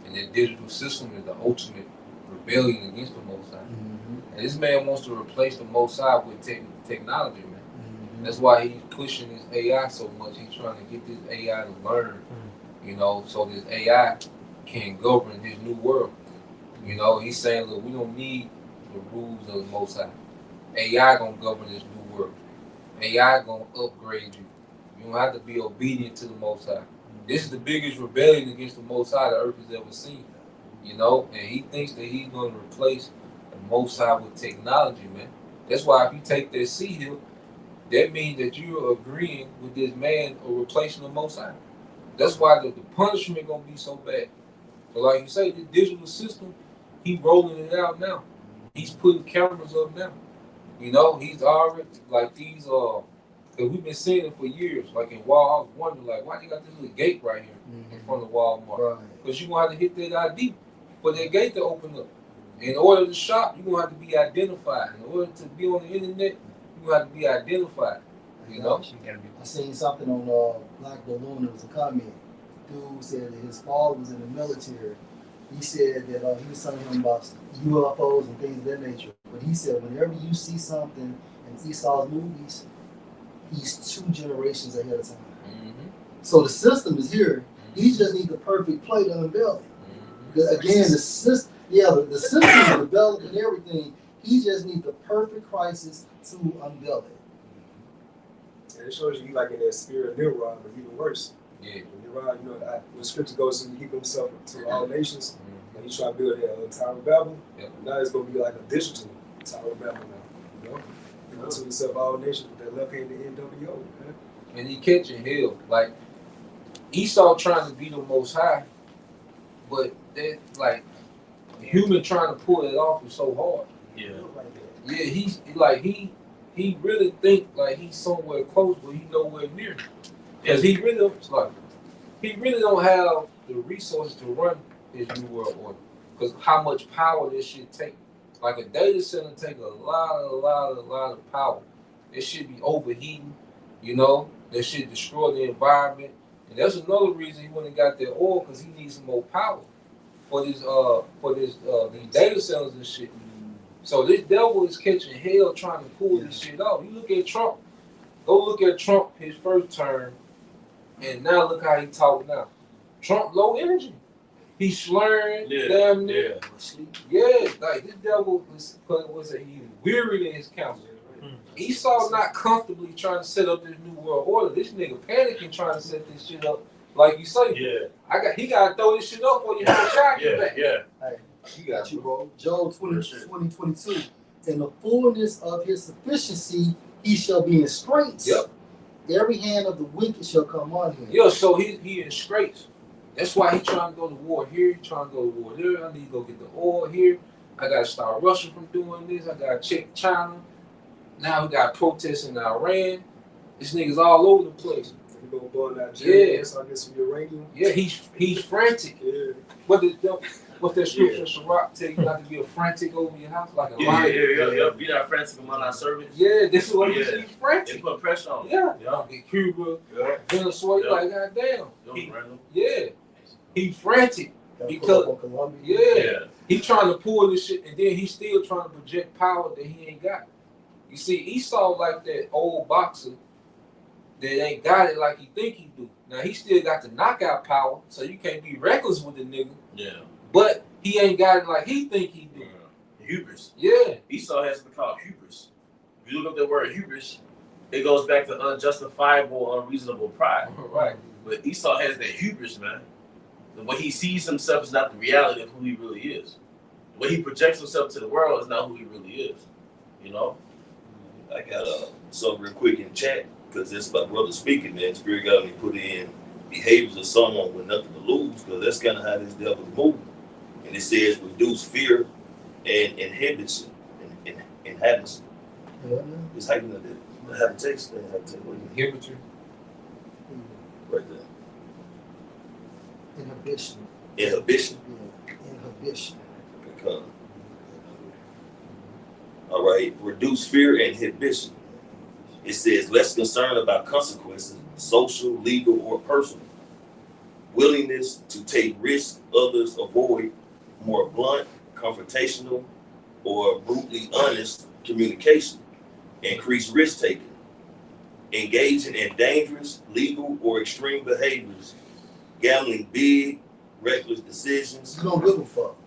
And that digital system is the ultimate rebellion against the Most High. And this man wants to replace the Most High with technology, man. That's why he's pushing this AI so much. He's trying to get this AI to learn, you know, so this AI can govern his new world. You know, he's saying, look, we don't need the rules of the Most High. AI gonna govern this new world. AI gonna upgrade you. You don't have to be obedient to the Most High. This is the biggest rebellion against the Most High the earth has ever seen. You know, and he thinks that he's gonna replace the Most High with technology, man. That's why if you take that seat here, that means that you're agreeing with this man or replacing the Most High. That's why the punishment gonna be so bad. So like you say, the digital system, he's rolling it out now. He's putting cameras up now. You know, he's already like these cause we've been seeing it for years. Like in Walmart, I was wondering like why they got this little gate right here in front of Walmart? Right. Because you're gonna have to hit that ID for that gate to open up. In order to shop, you're gonna have to be identified. In order to be on the internet, you're gonna have to be identified. You know? I seen something on Black Balloon. It was a comment. Dude said that his father was in the military. He said that he was telling him about UFOs and things of that nature. But he said whenever you see something in Esau's movies, he's 2 generations ahead of time. So the system is here. He just needs the perfect play to unveil it. Again, the system, the system is developed and everything. He just needs the perfect crisis to unveil it. And it shows you like in that spirit of Nimrod, but even worse. Yeah. Nimrod, you know, when scripture goes to keep himself to all nations, and he's trying to build that Tower of Babel. Now it's gonna be like a digital Tower of Babel now. You know? He went to himself all nations with that left-handed NWO, man. And he catching hell. Like Esau trying to be the Most High, but that like human trying to pull it off is so hard. Yeah. Yeah, he's like he really think like he's somewhere close, but he nowhere near. Because he really don't have the resources to run his new world order. Because how much power this shit take. Like a data center take a lot of power. It should be overheating, you know. That should destroy the environment And that's another reason he went and got that oil, because he needs some more power for these these data centers and shit. So this devil is catching hell trying to pull this shit off. You look at Trump. Go look at Trump his first term, and now look how he talk now. Trump low energy. He's slurring, damn near. Yeah, like this devil was he weary in his counsel. Esau not comfortably trying to set up this new world order. This nigga panicking trying to set this shit up. Like you say, he gotta throw this shit up for you have a shot back. Hey, he got you, bro. Job 20:22. In the fullness of his sufficiency, he shall be in straits. Yep. Every hand of the wicked shall come on him. Yeah, so he in straits. That's why he trying to go to war here, trying to go to war there. I need to go get the oil here. I gotta stop Russia from doing this. I gotta check China. Now we got protests in Iran. This nigga's all over the place. You go boil that GMS, I guess, some uranium. Yeah, he's frantic. Yeah. What's that scripture Sirach tell you not to be a frantic over your house like a lion? Yeah. Be not frantic among our servants. Yeah, this is what he's They frantic. put pressure on. Yeah. Cuba, Venezuela, like goddamn. He frantic because he trying to pull this shit, and then he's still trying to project power that he ain't got. You see, Esau like that old boxer that ain't got it like he think he do. Now he still got the knockout power, so you can't be reckless with the nigga. Yeah. But he ain't got it like he think he do. Hubris. Yeah. Esau has something called hubris. If you look up the word hubris, it goes back to unjustifiable, unreasonable pride. Right. But Esau has that hubris, man. The way he sees himself is not the reality of who he really is. The way he projects himself to the world is not who he really is. You know? I got something real quick in chat, because it's my brother speaking, man. Spirit got me put in behaviors of someone with nothing to lose, because that's kind of how this devil's moving. And it says reduce fear and inhibition. Inhibition. It's how you know that. Habitation. Inhibitor. Right there. Inhibition. Inhibition. Yeah. Inhibition. Because. All right. Reduce fear and inhibition. It says less concern about consequences, social, legal, or personal. Willingness to take risks others avoid, more blunt, confrontational, or brutally honest communication. Increase risk taking. Engaging in dangerous, legal, or extreme behaviors. Gambling big, reckless decisions. You don't give a fuck.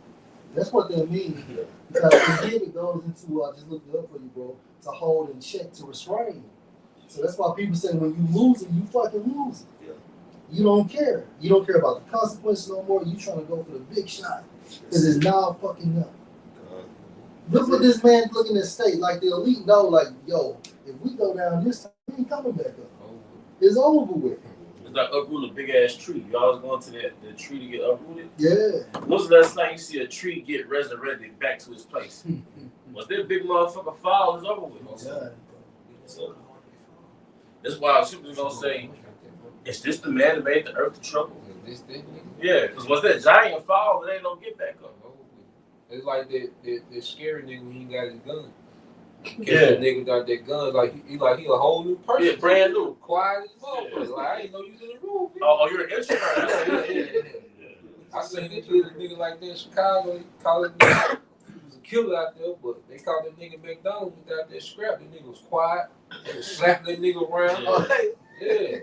That's what that means. Because it goes into, I just looked it up for you, bro, to hold in check, to restrain. So that's why people say when you losing, you fucking losing. Yeah. You don't care. You don't care about the consequences no more. You trying to go for the big shot. Because it's now fucking up. Look at this man looking at state like the elite know, like, yo, if we go down this time, we ain't coming back up. It's over with. It's like uproot a big ass tree. You always going to the tree to get uprooted. Yeah. When's the last time you see a tree get resurrected back to its place? Once that big motherfucker fall, it's over with. Yeah. So that's why people gonna say, is this the man that made the earth to trouble? Yeah, because once that giant fall, it ain't no get back up. It's like that scary nigga when he got his gun. Yeah. That nigga got that gun, like he a whole new person. Yeah, brand new. Quiet as motherfucker. Like I ain't know you was in the room. Oh, you're an introvert. Yeah. I seen this nigga like that in Chicago. They call it nigga. He was a killer out there, but they called that nigga McDonald's without that scrap. That nigga was quiet. They was slapping that nigga around. Yeah.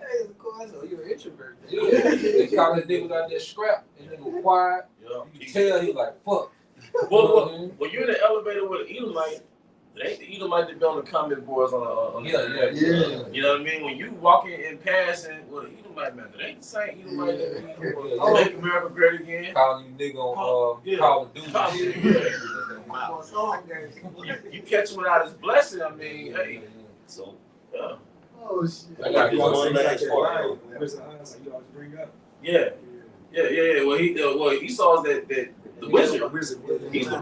You're an introvert. Yeah. They called that nigga without that scrap. That nigga was quiet. Yeah. You can tell he like fuck. Well, when you're in the elevator with an Edomite, it ain't the Edomite that be on the comment boards on Yeah. You know what I mean? When you walking and passing with an Edomite, man, it ain't the same Edomite that be Make America Great Again. Calling you nigga on Call of Duty. You catch him without his blessing, I mean, hey. So, Yeah. Oh, shit. I got one last part. Where's the eyes you always bring up? Yeah. Well, Esau is that the wizard.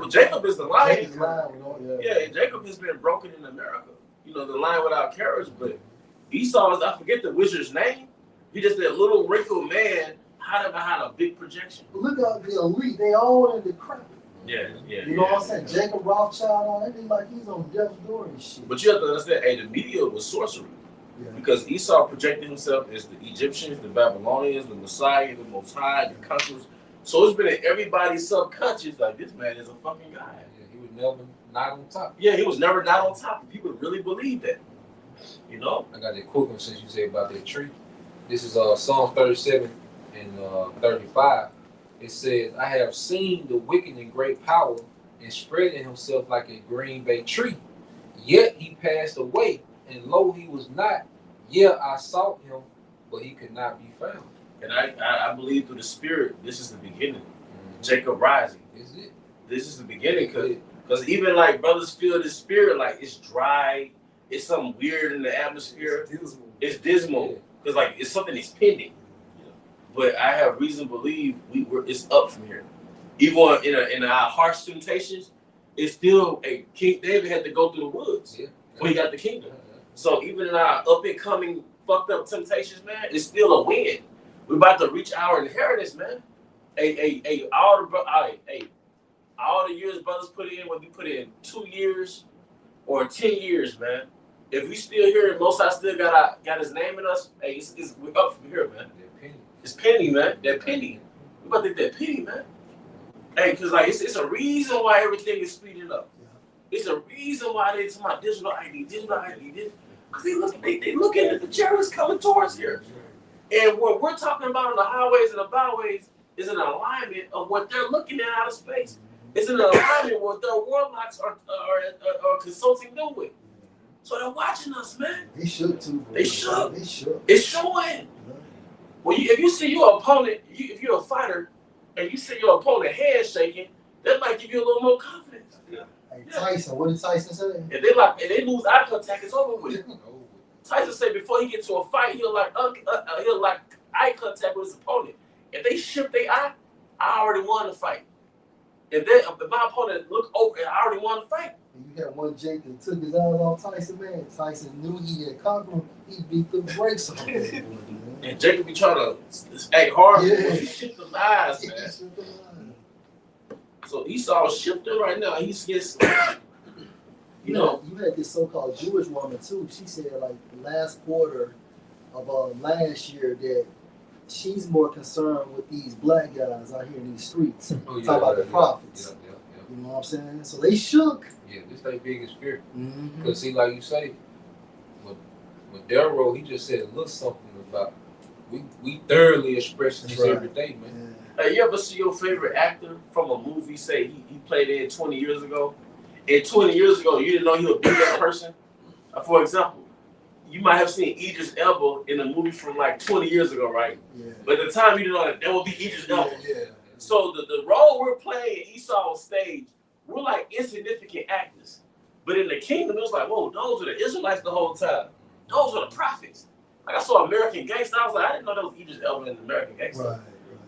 Jacob is the lion. Yeah, Jacob has been broken in America. You know, the lion without carriage, but Esau is, I forget the wizard's name. He just that little wrinkled man hiding behind a big projection. Look at the elite. They all in the crap. Yeah. You know what I'm saying? Jacob Rothschild, all that. They like he's on death's door and shit. But you have to understand, hey, the media was sorcery. Because Esau projected himself as the Egyptians, the Babylonians, the Messiah, the Most High, the conquerors. So it's been in everybody's subconscious, like, this man is a fucking guy. Yeah, he was never not on top. Yeah, he was never not on top. People really believe that. You know? I got that quick one since you said about that tree. This is Psalm 37 and 35. It says, I have seen the wicked in great power and spreading himself like a green bay tree. Yet he passed away, and lo, he was not. Yeah, I sought him, but he could not be found. And I believe through the Spirit, this is the beginning. Jacob rising. Is it? This is the beginning, because even like brothers feel the Spirit, like it's dry, it's something weird in the atmosphere. It's dismal. Because like it's something that's pending. But I have reason to believe it's up from here. Even in our harsh temptations, it's still a King David had to go through the woods when he got the kingdom. So even in our up and coming fucked up temptations, man, it's still a win. We're about to reach our inheritance, man. All the years brothers put in, whether you put in 2 years or 10 years, man. If we still here and Most High still got his name in us, hey, we're up from here, man. It's penny, man. That penny. We about to get that penny, man. Hey, cause like it's a reason why everything is speeding up. It's a reason why they talking about digital ID. Cause they looking at the chariots coming towards here. And what we're talking about on the highways and the byways is an alignment of what they're looking at out of space. It's an alignment with what their warlocks are consulting them with. So they're watching us, man. They should too, bro. They should. They should. It's showing. Well, if you see your opponent, if you're a fighter, and you see your opponent handshaking, that might give you a little more confidence. Hey, Tyson, what did Tyson say? If they lose eye contact, it's over with. Tyson said before he get to a fight, he'll like eye contact with his opponent. If they shift their eye, I already won the fight. If my opponent look over, I already won the fight. You had one Jake that took his eyes off Tyson, man. Tyson knew he had conquered him. He beat the brakes on him. And Jacob be trying to act hard, but he shift them eyes, man. So Esau is shifting right now. He's getting, you know. You had this so-called Jewish woman too. She said like the last quarter of last year that she's more concerned with these black guys out here in these streets. Talk about the prophets. You know what I'm saying? So they shook. Yeah, this their biggest fear. Because see, like you say, with Delro, he just said a little something about we thoroughly express this every day, man. Hey, you ever see your favorite actor from a movie say he played in 20 years ago? And 20 years ago, you didn't know he would be that person? For example, you might have seen Idris Elba in a movie from like 20 years ago, right? Yeah. But at the time, you didn't know that would be Idris Elba. Yeah. So the role we're playing in Esau's stage, we're like insignificant actors. But in the kingdom, it was like, whoa, those are the Israelites the whole time. Those are the prophets. Like I saw American Gangster, I was like, I didn't know that was Idris Elba in American Gangster. Right.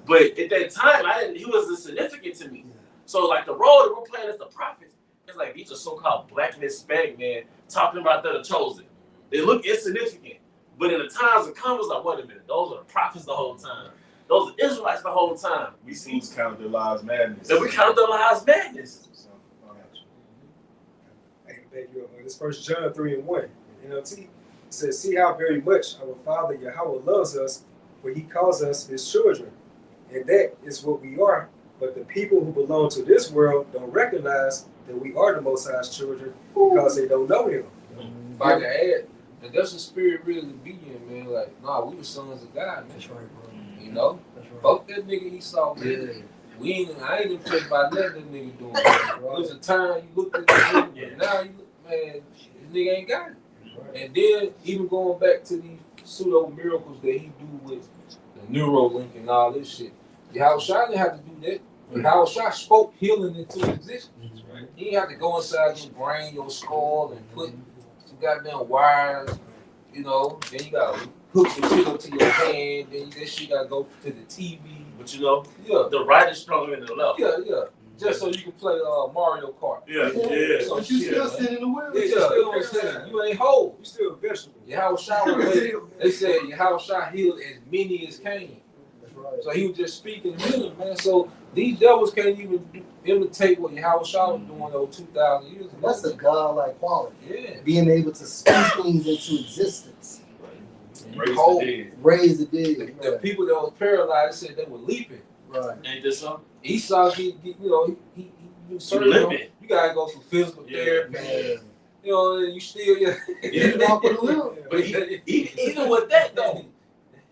But at that time, he was insignificant to me. Yeah. So like the role that we're playing as the prophets, it's like these are so-called black and Hispanic men talking about they're the chosen. They look insignificant. But in the times of come, it's like, wait a minute, those are the prophets the whole time. Those are Israelites the whole time. We seem to count their lives madness. And we count their lives madness. Hey, thank you. This 1 John 3:1. NLT. It says, see how very much our Father Yahweh loves us, for he calls us his children. And that is what we are. But the people who belong to this world don't recognize that we are the Most High's children because they don't know him. If I can add, and that's the spirit really to be in, man. Like, nah, we the sons of God, man. That's right, bro. You know? That's right. Fuck that nigga Esau, man. I ain't impressed by nothing that nigga doing. There was a time you looked at the nigga, now you look, man, this nigga ain't got it. Right. And then even going back to these pseudo miracles that he do with the Neuralink and all this shit. Yahushua didn't have to do that. Yahushua spoke healing into existence. Right. He didn't have to go inside your brain, your skull, and put some goddamn wires, you know. Then you gotta hook the shit up to your hand. Then that shit gotta go to the TV. But you know, the right is stronger than the left. Yeah. Just so you can play Mario Kart. Yeah. So you still sitting in the wheel? Yeah, you know what I'm saying? You ain't whole. You still a vegetable. Yahushua, they said Yahushua healed as many as came. That's right. So he was just speaking healing, man. So these devils can't even imitate what Yahushua was doing over 2,000 years ago. That's a godlike quality. Yeah. Being able to speak things into existence. Raise Whole- the dead. Raise the The dead. people that was paralyzed said they were leaping. Right. Ain't this something? Esau, he certain, limping. you gotta go through physical Yeah. therapy. Man. You know, you still You walk with a limp. But even with that though,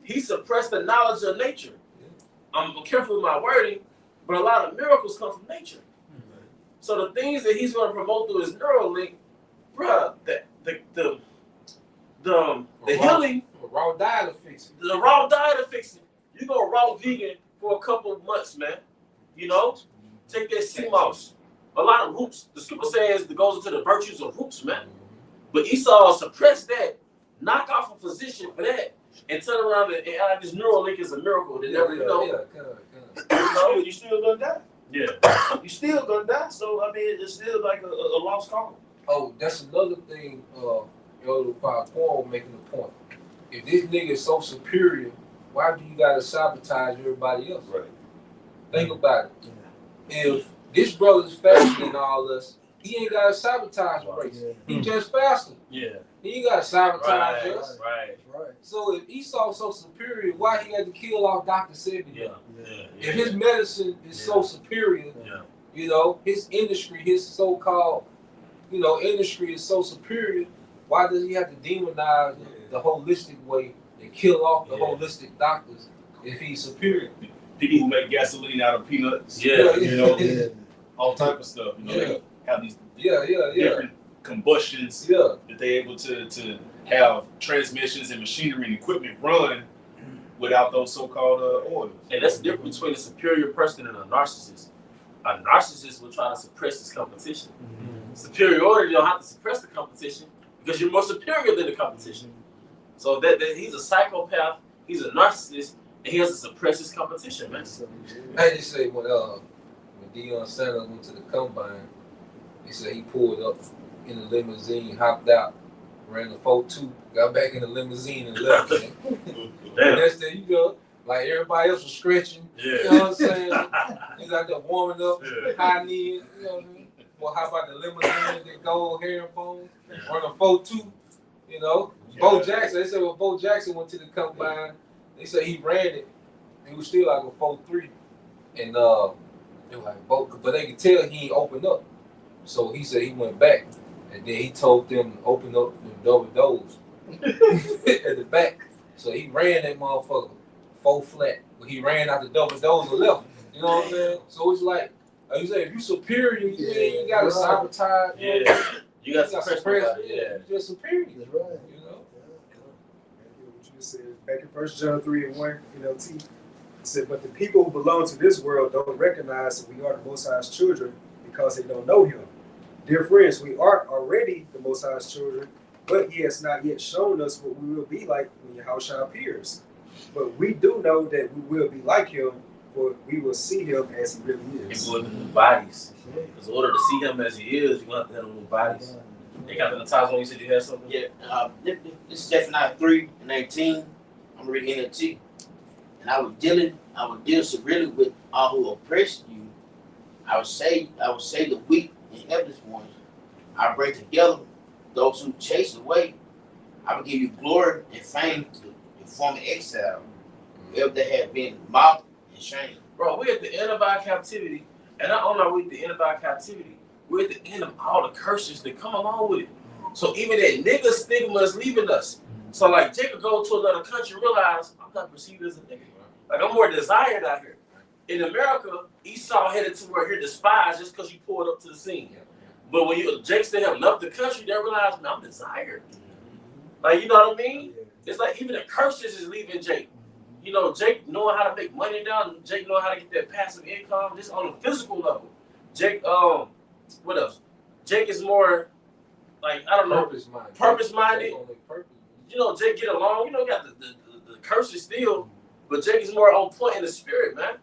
he suppressed the knowledge of nature. I'm careful with my wording, but a lot of miracles come from nature. So the things that he's going to promote through his Neuralink, bruh, the healing, raw diet to fix it. the raw diet to fix it. You go raw vegan for a couple of months, man. You know, take that sea moss. A lot of roots. The scripture says that goes into the virtues of roots, man. But Esau suppressed that, knock off a physician for that, and turn around and add this Neuralink is a miracle. That never, you know, You still gonna die. yeah. You still gonna die. So I mean, it's still like a lost cause. Oh, that's another thing. Elder Paul making a point. If this nigga is so superior, why do you gotta sabotage everybody else? Right. Think about it. If this brother's faster than all us, he ain't gotta sabotage the race. He just faster. Yeah. He ain't gotta sabotage us. Right. Right. So if Esau's so superior, why he had to kill off Dr. Sebi? Yeah. If his medicine is so superior, Yeah. you know, his industry, his so-called, you know, industry is so superior, why does he have to demonize the holistic way and kill off the holistic doctors if he's superior? People who make gasoline out of peanuts. Yeah. You know, Yeah. all type of stuff. You know, they have these Yeah. different combustions Yeah. that they're able to have transmissions and machinery and equipment run without those so-called oils. And that's the difference between a superior person and a narcissist. A narcissist will try to suppress his competition. Superiority don't have to suppress the competition because you're more superior than the competition. So that he's a psychopath, he's a narcissist, and he has to suppress his competition, man. I just say when Deion Sanders went to the combine, he said he pulled up in the limousine, hopped out, ran the 4.2, got back in the limousine and left. Man. Damn. Next thing you go, like everybody else was stretching. You know Yeah. what I'm saying? He's out there warming up, Yeah. high knees. You know what I mean? Well, how about the limousine, the gold headphones, on a 4.2? You know, Bo Jackson. They said when Bo Jackson went to the combine, they said he ran it. He was still like a 4.3, and they were like Bo, but they could tell he ain't opened up. So he said he went back, and then he told them to open up the double doors at the back. So he ran that motherfucker 4 flat, but he ran out the double doors and left. You know what I'm saying? So it's like you say, if you superior, you gotta sabotage. Yeah. You got to suppress suppress. somebody. Yeah. You just superior. That's right. You know. What you just said back in 1 John 3:1, NLT, it said, "But the people who belong to this world don't recognize that we are the Most High's children because they don't know Him. Dear friends, we are already the Most High's children, but He has not yet shown us what we will be like when Yahushua appears. But we do know that we will be like Him, for we will see Him as He really is." People with new bodies. Because in order to see him as he is, you're going to have to have new bodies. They got the Natasha when you said you had something? Yeah, this is Zephaniah 3:19. I'm reading NLT. And I will deal severely with all who oppress you. I will say the weak and helpless ones. I bring together those who chase away. I will give you glory and fame to the former exile, wherever they have been mocked and shamed. Bro, we're at the end of our captivity. And not only are we at the end of our captivity, we're at the end of all the curses that come along with it. So even that nigga stigma is leaving us. So like Jacob go to another country and realize I'm not perceived as a nigga. Like I'm more desired out here. In America, Esau headed to where you're despised just because you pulled up to the scene. But when Jake still have left the country, they realize, man, I'm desired. Like, you know what I mean? It's like even the curses is leaving Jake. You know, Jake knowing how to make money down, Jake knowing how to get that passive income, just on a physical level. Jake, what else? Jake is more, like, I don't know, purpose-minded. You know, Jake get along. You know, got the curses still, but Jake is more on point in the spirit, man.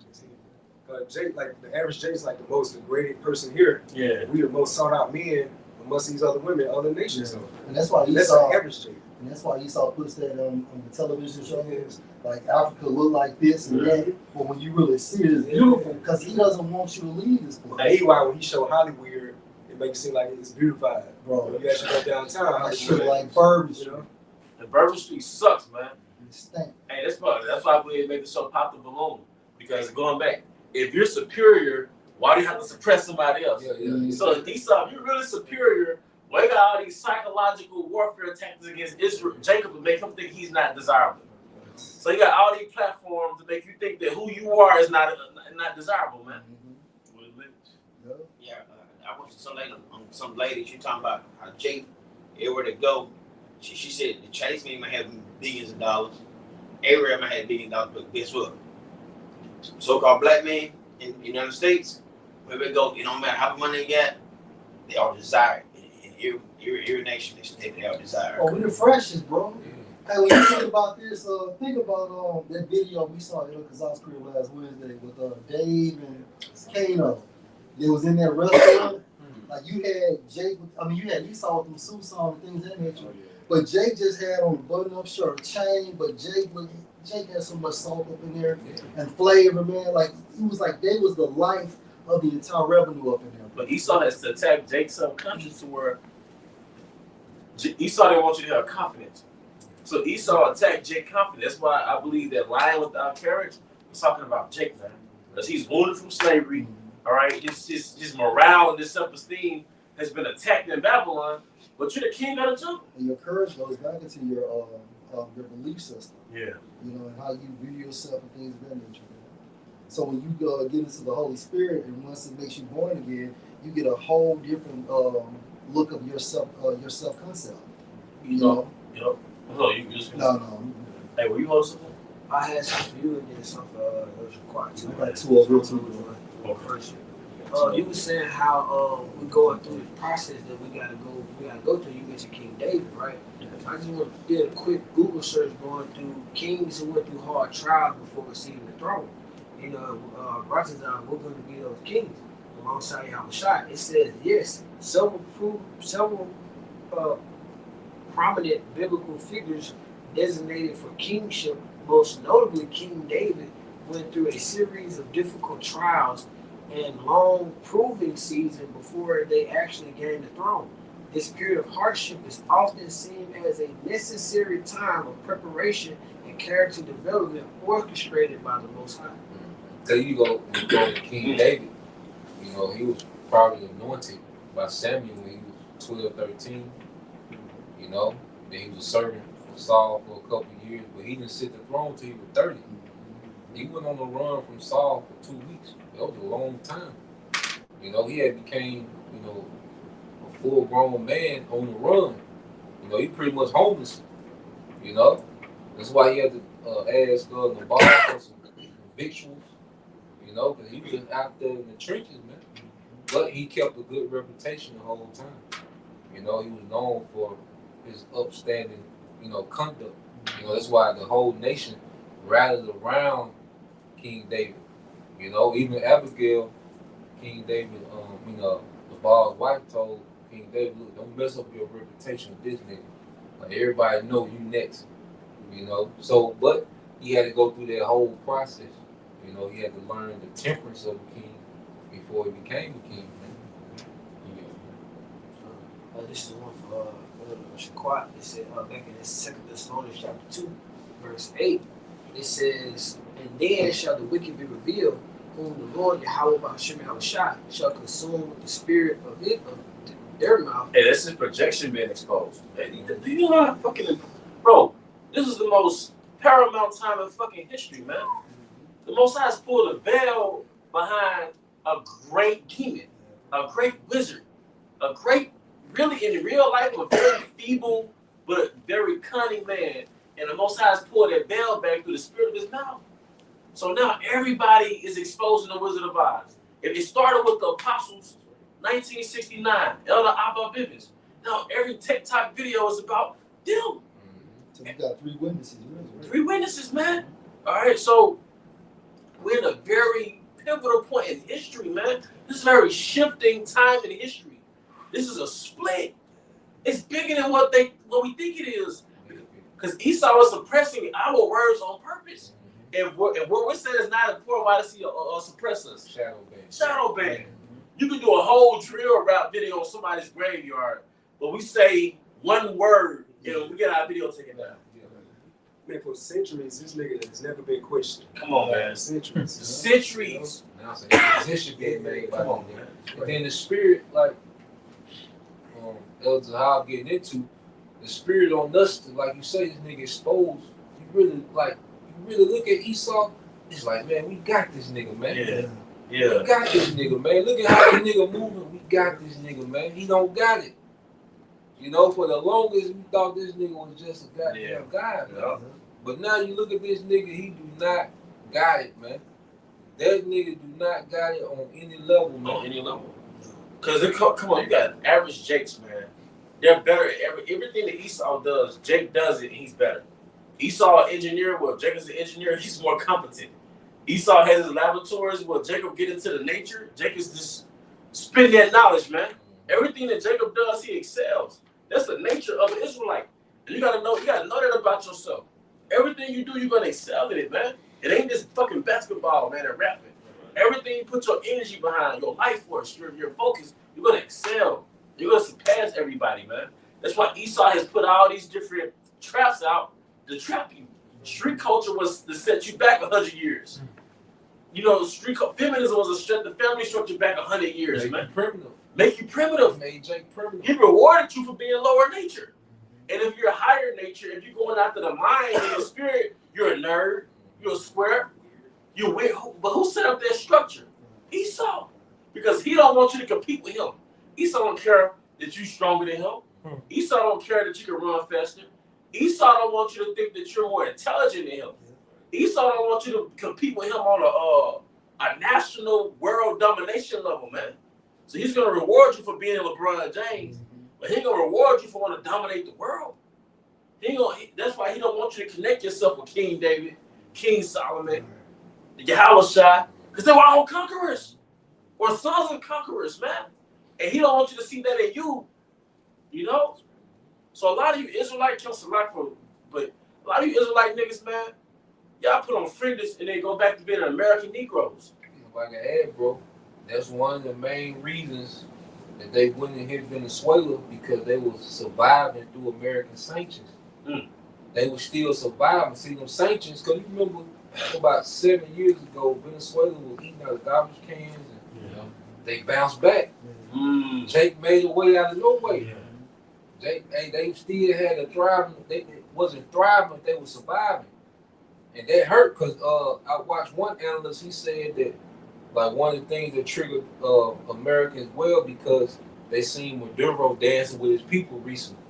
Jake, like the average Jake's like the most degraded person here. Yeah. We the most sought out men amongst these other women, other nations. Yeah. So And that's why that's Esau. an average Jake. And that's why Esau puts that on the television shows. Like Africa look like this and that, but when you really see it, it's beautiful because he doesn't want you to leave this place. Now, why when he show Hollywood, it makes it seem like it's beautified. Bro, When you actually go downtown, I Hollywood, shit like Bourbon you know. The Bourbon Street sucks, man. Stank. Hey, that's why we made the show Pop the Balloon. Because going back, if you're superior, why do you have to suppress somebody else? Yeah. So Esau, if you're really superior, why you got all these psychological warfare tactics against Israel, Jacob, to make him think he's not desirable? So you got all these platforms to make you think that who you are is not desirable, man. Yeah, I went to some lady. She talking about how Jake, everywhere they go, she said the Chinese man might have billions of dollars. Everywhere might have billions of dollars, but guess what? So-called black men in the United States, wherever they go, it don't matter how much money they got, they are desired. In every nation, they are desired. Oh, we the freshest, bro. Hey, when you think about this, think about that video we saw at Kazak's crib last Wednesday with Dave and Kano. They was in that restaurant. Like you had Jake, you had Esau with them suits on and things of that nature. But Jake just had on a button-up shirt, a chain. But Jake had so much salt up in there and flavor, man. Like it was like they was the life of the entire revenue up in there. But Esau has to attack Jake's subconscious to where Esau didn't want you to have confidence. So Esau attacked Jake's confidence. That's why I believe that lying without courage is talking about Jake, man. Because he's wounded from slavery. All right, his morale and his self-esteem has been attacked in Babylon. But you're the king of the jungle. And your courage goes back into your belief system. Yeah. You know, and how you view yourself and things of that nature. So when you get into the Holy Spirit, and once it makes you born again, you get a whole different look of your self concept. You know. No, you just. No. Hey, were you hosting? I had some for you and then some for required too. I got two of them. First. You were saying how we're going through the process that we gotta go through. You mentioned King David, right? I just want to do a quick Google search going through kings who went through hard trials before receiving the throne. You know, Ratazan, we're going to be those kings alongside Yahushua. It says yes, several prominent biblical figures designated for kingship, most notably King David, went through a series of difficult trials and long proving season before they actually gained the throne. This period of hardship is often seen as a necessary time of preparation and character development orchestrated by the Most High. So you go to King David. You know, he was probably anointed by Samuel when he was 12, 13. You know, then he was serving for Saul for a couple of years, but he didn't sit the throne until he was 30. He went on the run from Saul for 2 weeks. That was a long time. You know, he had became, a full-grown man on the run. You know, he pretty much homeless. You know, that's why he had to ask Nabal for some victuals. You know, because he was just out there in the trenches, man. But he kept a good reputation the whole time. You know, he was known for his upstanding, conduct. You know, that's why the whole nation rallied around King David. You know, even Abigail, King David, Nabal's wife told King David, look, don't mess up your reputation with this nigga. Like, everybody know you next. You know, so, but he had to go through that whole process. You know, he had to learn the temperance of a king before he became a king. This is the one for Shaquat. It said back in the 2 Thessalonians chapter 2, verse 8, it says, and then shall the wicked be revealed, whom the Lord Yahweh B'Hashem Yahushua shall consume with the spirit of their mouth. Hey, that's his projection being exposed. Hey, do you know how fucking, bro? This is the most paramount time in fucking history, man. The Most High has pulled a veil behind a great demon, a great wizard, a great, really in real life, a very feeble but very cunning man. And the Most High has pulled that veil back through the spirit of his mouth. So now everybody is exposing the Wizard of Oz. If it started with the Apostles, 1969, Elder Abba Bivens. Now every TikTok video is about them. So we got 3 witnesses. Right? 3 witnesses, man. All right, so we're in a very pivotal point in history, man. This is a very shifting time in history. This is a split. It's bigger than what we think it is. Because Esau is suppressing our words on purpose. And what we're saying is not important, why does he suppress us? Shadow ban. You can do a whole drill rap video on somebody's graveyard, but we say one word and we get our video taken down. Man, for centuries, this nigga has never been questioned. Come on, man. Centuries. Centuries. Now it's an imposition being made by Come on, them. man. And then the spirit, like Elder Zahab getting into, the spirit on us, to, like you say, this nigga exposed. You really look at Esau, it's like, man, we got this nigga, man. Yeah. We got this nigga, man. Look at how this nigga moving. We got this nigga, man. He don't got it. You know, for the longest, we thought this nigga was just a goddamn guy, man. Yeah. But now you look at this nigga, he do not got it, man. That nigga do not got it on any level, man. On any level. Because, come on, you got average Jakes, man. They're better at everything that Esau does. Jake does it, and he's better. Esau, an engineer, well, Jake is an engineer, he's more competent. Esau has his laboratories, well, Jacob get into the nature. Jake is just spitting that knowledge, man. Everything that Jacob does, he excels. That's the nature of an Israelite. And you gotta know that about yourself. Everything you do, you're gonna excel in it, man. It ain't just fucking basketball, man, and rapping. Everything you put your energy behind, your life force, your focus, you're gonna excel. You're gonna surpass everybody, man. That's why Esau has put all these different traps out to trap you. Street culture was to set you back 100 years. You know, feminism was the family structure back 100 years, Make man. you primitive. Make you primitive. Made Jake primitive. He rewarded you for being lower nature. And if you're higher nature, if you're going after the mind and the spirit, you're a nerd, you're a square, you're weird. But who set up that structure? Esau. Because he don't want you to compete with him. Esau don't care that you're stronger than him. Esau don't care that you can run faster. Esau don't want you to think that you're more intelligent than him. Esau don't want you to compete with him on a national world domination level, man. So he's gonna reward you for being LeBron James, but he ain't gonna reward you for wanting to dominate the world. That's why he don't want you to connect yourself with King David, King Solomon, the Yahushua, because they were all conquerors or sons of conquerors, man. And he don't want you to see that in you, you know. So a lot of you Israelite but a lot of you Israelite niggas, man, y'all put on friendlies and then go back to being American Negroes. If I can add, bro, that's one of the main reasons that they went and hit Venezuela, because they was surviving through American sanctions. They were still surviving. See, them sanctions, because you remember about 7 years ago, Venezuela was eating out of garbage cans and they bounced back. Jake made a way out of no way. They still had a thriving. They wasn't thriving, but they were surviving. And that hurt because I watched one analyst, he said that like one of the things that triggered America as well, because they seen Maduro dancing with his people recently.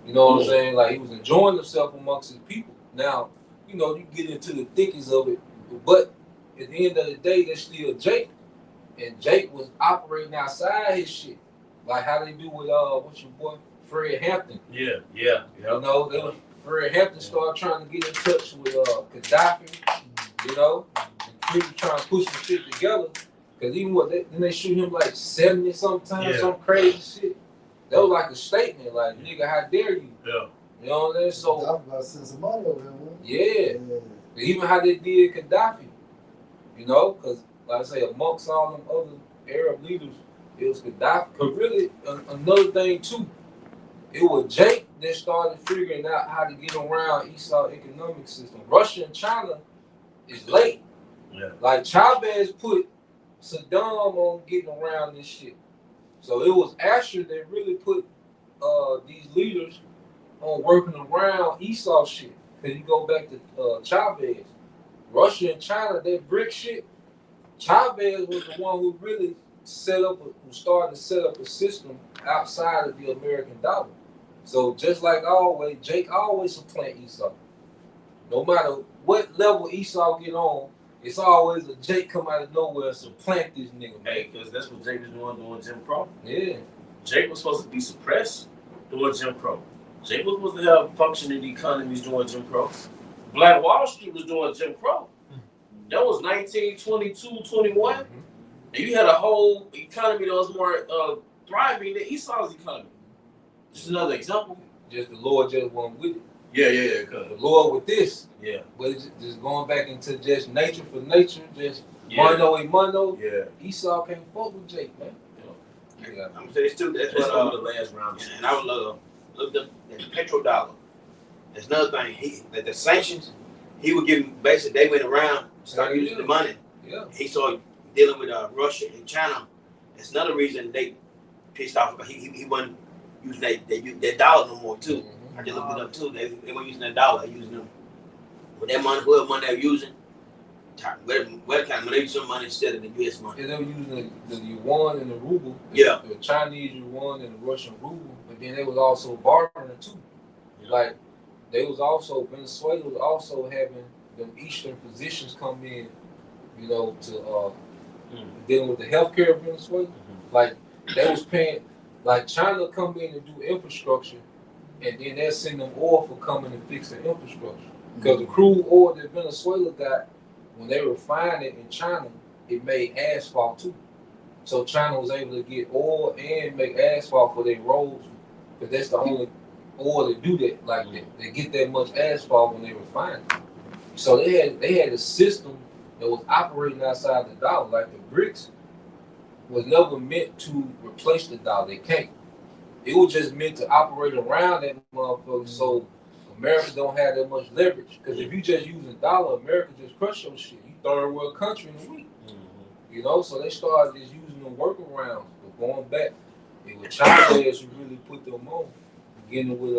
You know what I'm saying? Like he was enjoying himself amongst his people. Now, you know, you get into the thickest of it, but at the end of the day, there's still Jake. And Jake was operating outside his shit. Like how they do with what's your boy? Fred Hampton. Yeah. You know, Fred Hampton started trying to get in touch with Gaddafi, you know, and people trying to push some shit together. Because even then they shoot him like 70 sometimes, some crazy shit. That was like a statement, like, nigga, how dare you? Yeah. You know what I'm saying? So, Talk about send some money over there, man. Yeah. Even how they did Gaddafi, you know, because, like I say, amongst all them other Arab leaders, it was Gaddafi. Because really, another thing, too, it was Jake that started figuring out how to get around Esau's economic system. Russia and China is late. Yeah. Like Chavez put Saddam on getting around this shit. So it was Asher that really put these leaders on working around Esau shit. Because you go back to Chavez. Russia and China, that brick shit, Chavez was the one who really started to set up a system outside of the American dollar. So just like always, Jake always supplant Esau. No matter what level Esau get on, it's always a Jake come out of nowhere and supplant this nigga. Hey, because that's what Jake was doing Jim Crow. Yeah. Jake was supposed to be suppressed doing Jim Crow. Jake was supposed to have functioning economies doing Jim Crow. Black Wall Street was doing Jim Crow. That was 1922, 21. And you had a whole economy that was more thriving than Esau's economy. Just another example. Just the Lord just wasn't with it. Yeah. The Lord with this. Yeah. But it's just going back into just nature for nature, just mano a mano. Yeah. Esau can't fuck with Jake, man. I'm gonna say this too. That's Let's what go to the last round. and I was looked up the petrodollar. That's another thing. The sanctions, he would give basically. They went around, started using the money. Yeah. He saw dealing with Russia and China. That's another reason they pissed off. He wasn't using that dollar no more too. Mm-hmm. I just looked it up too. They weren't using that dollar. They using them with that money. Whatever money they were using, what kind of money? They use some money instead of the U.S. money. Yeah, they were using the yuan and the ruble. Yeah. The Chinese yuan and the Russian ruble, but then they was also bartering too. Yeah. Like they was also Venezuela was also having them Eastern physicians come in, you know, to dealing with the healthcare of Venezuela. Mm-hmm. Like they was paying, like China come in and do infrastructure, and then they'll send them oil for coming and fix the infrastructure. Because the crude oil that Venezuela got, when they refined it in China, it made asphalt too. So China was able to get oil and make asphalt for their roads, because that's the only oil that do that. Like they get that much asphalt when they refine it. So they had a system that was operating outside the dollar. Like the BRICS was never meant to replace the dollar. They can't. It was just meant to operate around that motherfucker. So America don't have that much leverage. Because if you just use a dollar, America just crush your shit. You third world country in a week. You know, so they started just using them workarounds. But going back, it was Chavez who really put them on. Beginning with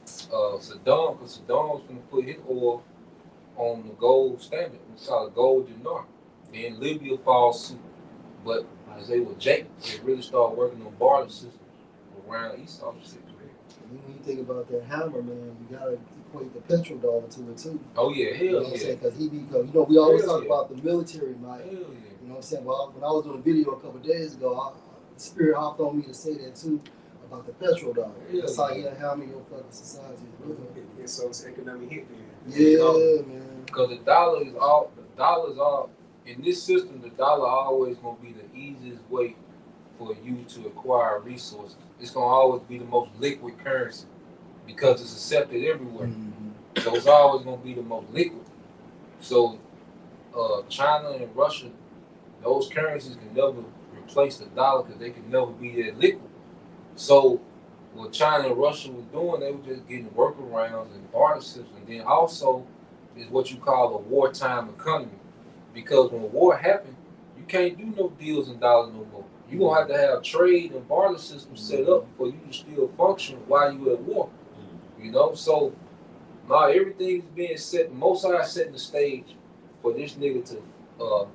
Saddam, because Saddam was going to put his oil on the gold standard. We call it gold dinar. Then Libya falls suit. But as they were Jake, they really started working on barter systems around Esau shit. When you think about that hammer, man, you gotta equate the petrodollar to it too. Oh yeah, hell You know what I'm saying? Because we always talk about the military might. Hell yeah. You know what I'm saying? Well, when I was doing a video a couple of days ago, the spirit hopped on me to say that too about the petrodollar. That's how you hammer your fucking society. Yeah, so it's economic hit then. Yeah, man. Because the dollar is all in this system. The dollar always gonna be the easiest way for you to acquire resources. It's gonna always be the most liquid currency because it's accepted everywhere. Mm-hmm. So it's always gonna be the most liquid. So China and Russia, those currencies can never replace the dollar because they can never be that liquid. So what China and Russia was doing, they were just getting workarounds and barter systems. And then also is what you call a wartime economy. Because when war happened, you can't do no deals in dollars no more. You're going to have trade and barter systems set up for you to still function while you at war. You know? So now everything's being set. Mosai setting the stage for this nigga to,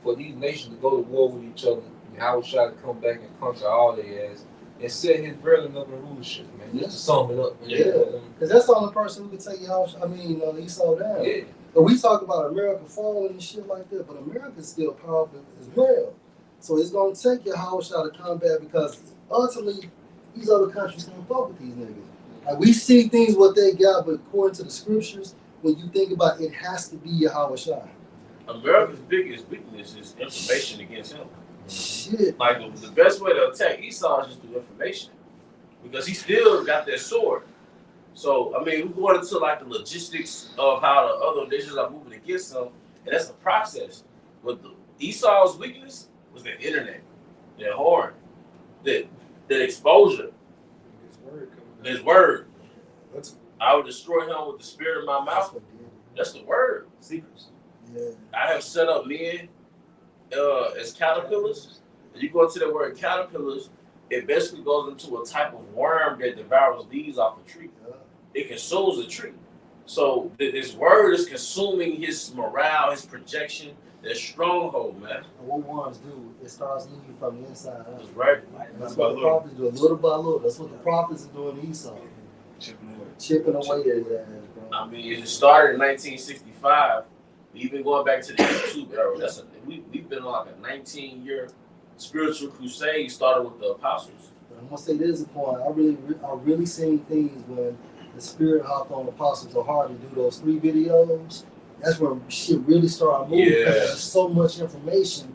for these nations to go to war with each other. And Howard try to come back and conquer all their ass and set his brethren up in rulership, man. Just to sum it up. Yeah. Because that's the only person who can take Esau down. Yeah. But we talk about America falling and shit like that, but America's still powerful as well. So it's going to take your house out of combat because ultimately these other countries can't fuck with these niggas. Like we see things what they got, but according to the scriptures, when you think about it, it has to be Yahweh Shai. America's biggest weakness is information against him. Shit. Like the best way to attack Esau is just through information, because he still got that sword. So I mean, we go into like the logistics of how the other nations are moving against him, and that's a process. But Esau's weakness was the internet, that horn, that exposure, his word. I would destroy him with the spirit of my mouth. That's the word. Secrets. Yeah. I have set up men as caterpillars. And you go into the word caterpillars, it basically goes into a type of worm that devours leaves off a tree. It consumes a tree. So this word is consuming his morale, his projection, their stronghold, man. And what worms do, it starts eating from the inside out. That's right. That's what the prophets do, little by little. That's what the prophets are doing to Esau. Chipping away at his ass, bro. I mean, it started in 1965. We've been going back to the YouTube era. We've been on like a 19-year spiritual crusade. Started with the apostles. But I'm gonna say this point. I really seen things when the spirit hopped on apostles so hard to do those 3 videos. That's when shit really started moving. Yeah. There's so much information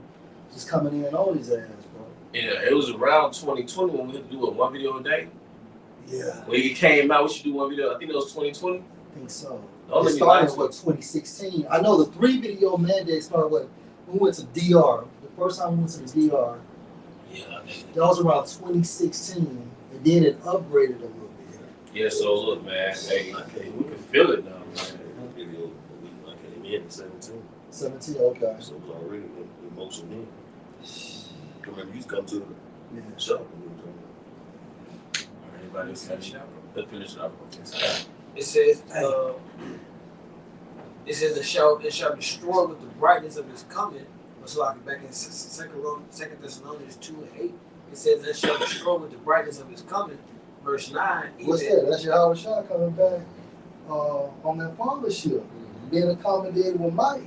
just coming in on his ass, bro. Yeah, it was around 2020 when we had to do one video a day. Yeah. When he came out, we should do one video. I think it was 2020. I think so. Don't It let me started lie in to you. 2016. I know the 3 video mandate started when we went to DR. The first time we went to the DR, Yeah, that was around 2016, and then it upgraded a little bit. Yeah, so look, man, hey, we can feel it now, man. Video a week when I came in at 17. 17, okay. So it was already in motion then. I remember you used to come to Yeah. the shop when we were talking. Anybody else have any? Let's finish it up. It says it shall destroy with the brightness of his coming. So like back in Second Thessalonians 2:8, it says it shall destroy with the brightness of his coming. Verse 9. What's that? That's Yahweh Shah coming back on that farmer ship. Being accommodated with Mike.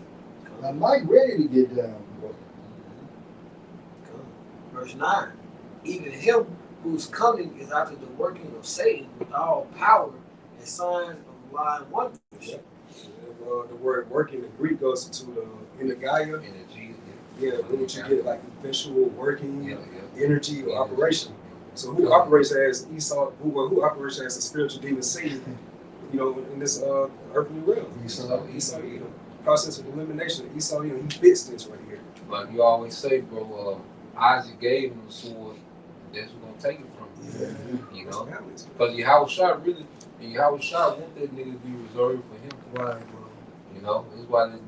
Now Mike ready to get down, bro. Verse 9. Even him whose coming is after the working of Satan with all power and signs of lying wonders. The word work in the Greek goes into the energia. Energy. Yeah, which you get like effectual working, Yeah. energy or operation. So who operates as Esau? Who operates as the spiritual demon Satan? You know, in this earthly realm. Esau, you know, process of elimination. Esau, you know, he fits this right here. Like you always say, bro, Isaac gave him the sword. That's who's gonna take it from him. Yeah. You know, Balance. because Yahweh Shah want that nigga to be reserved for him. Right, bro. You know,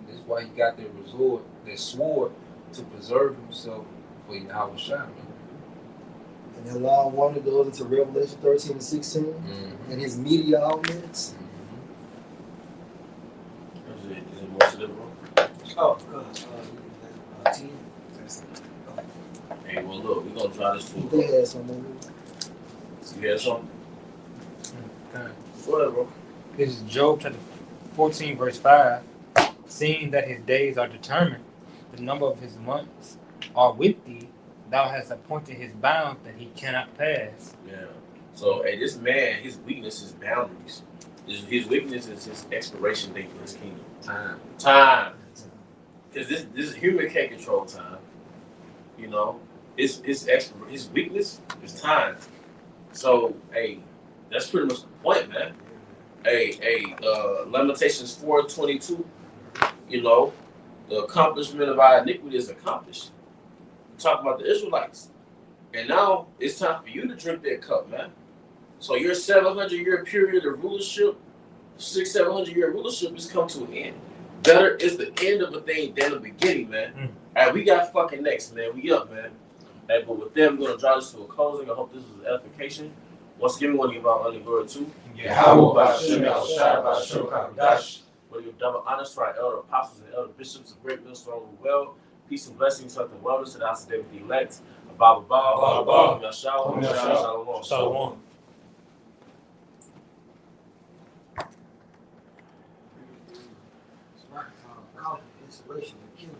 that's why he got that sword to preserve himself for Yahweh Shah, man. And then line 1 it goes into Revelation 13 and 16 Mm-hmm. and his media outlets. Is it more to the room? Oh, 10. Hey, well, look, we're gonna try this too. They had some of You had something? Okay. Whatever, bro. This is Job chapter 14, verse 5. Seeing that his days are determined, the number of his months are with thee, thou hast appointed his bounds that he cannot pass. Yeah. So, hey, this man, his weakness is boundaries. His weakness is his expiration date for his kingdom. Time. Because this human can't control time. You know, his weakness is time. So, hey, that's pretty much the point, man. Hey, Lamentations 4:22. You know, the accomplishment of our iniquity is accomplished. We talk about the Israelites, and now it's time for you to drink that cup, man. So your 700-year period of rulership, 700-year rulership, has come to an end. Better is the end of a thing than the beginning, man. All right, we got fucking next, man. We up, man. Hey, but with that, we're gonna draw this to a closing. I hope this was edification. Once again, we want to give our honor and glory to where you double honors to our elder apostles and elder bishops of Great Millstone well. Peace and blessings, health and wellness to the house of David the elect. Abba, Shalom. Shalom. Inspiration.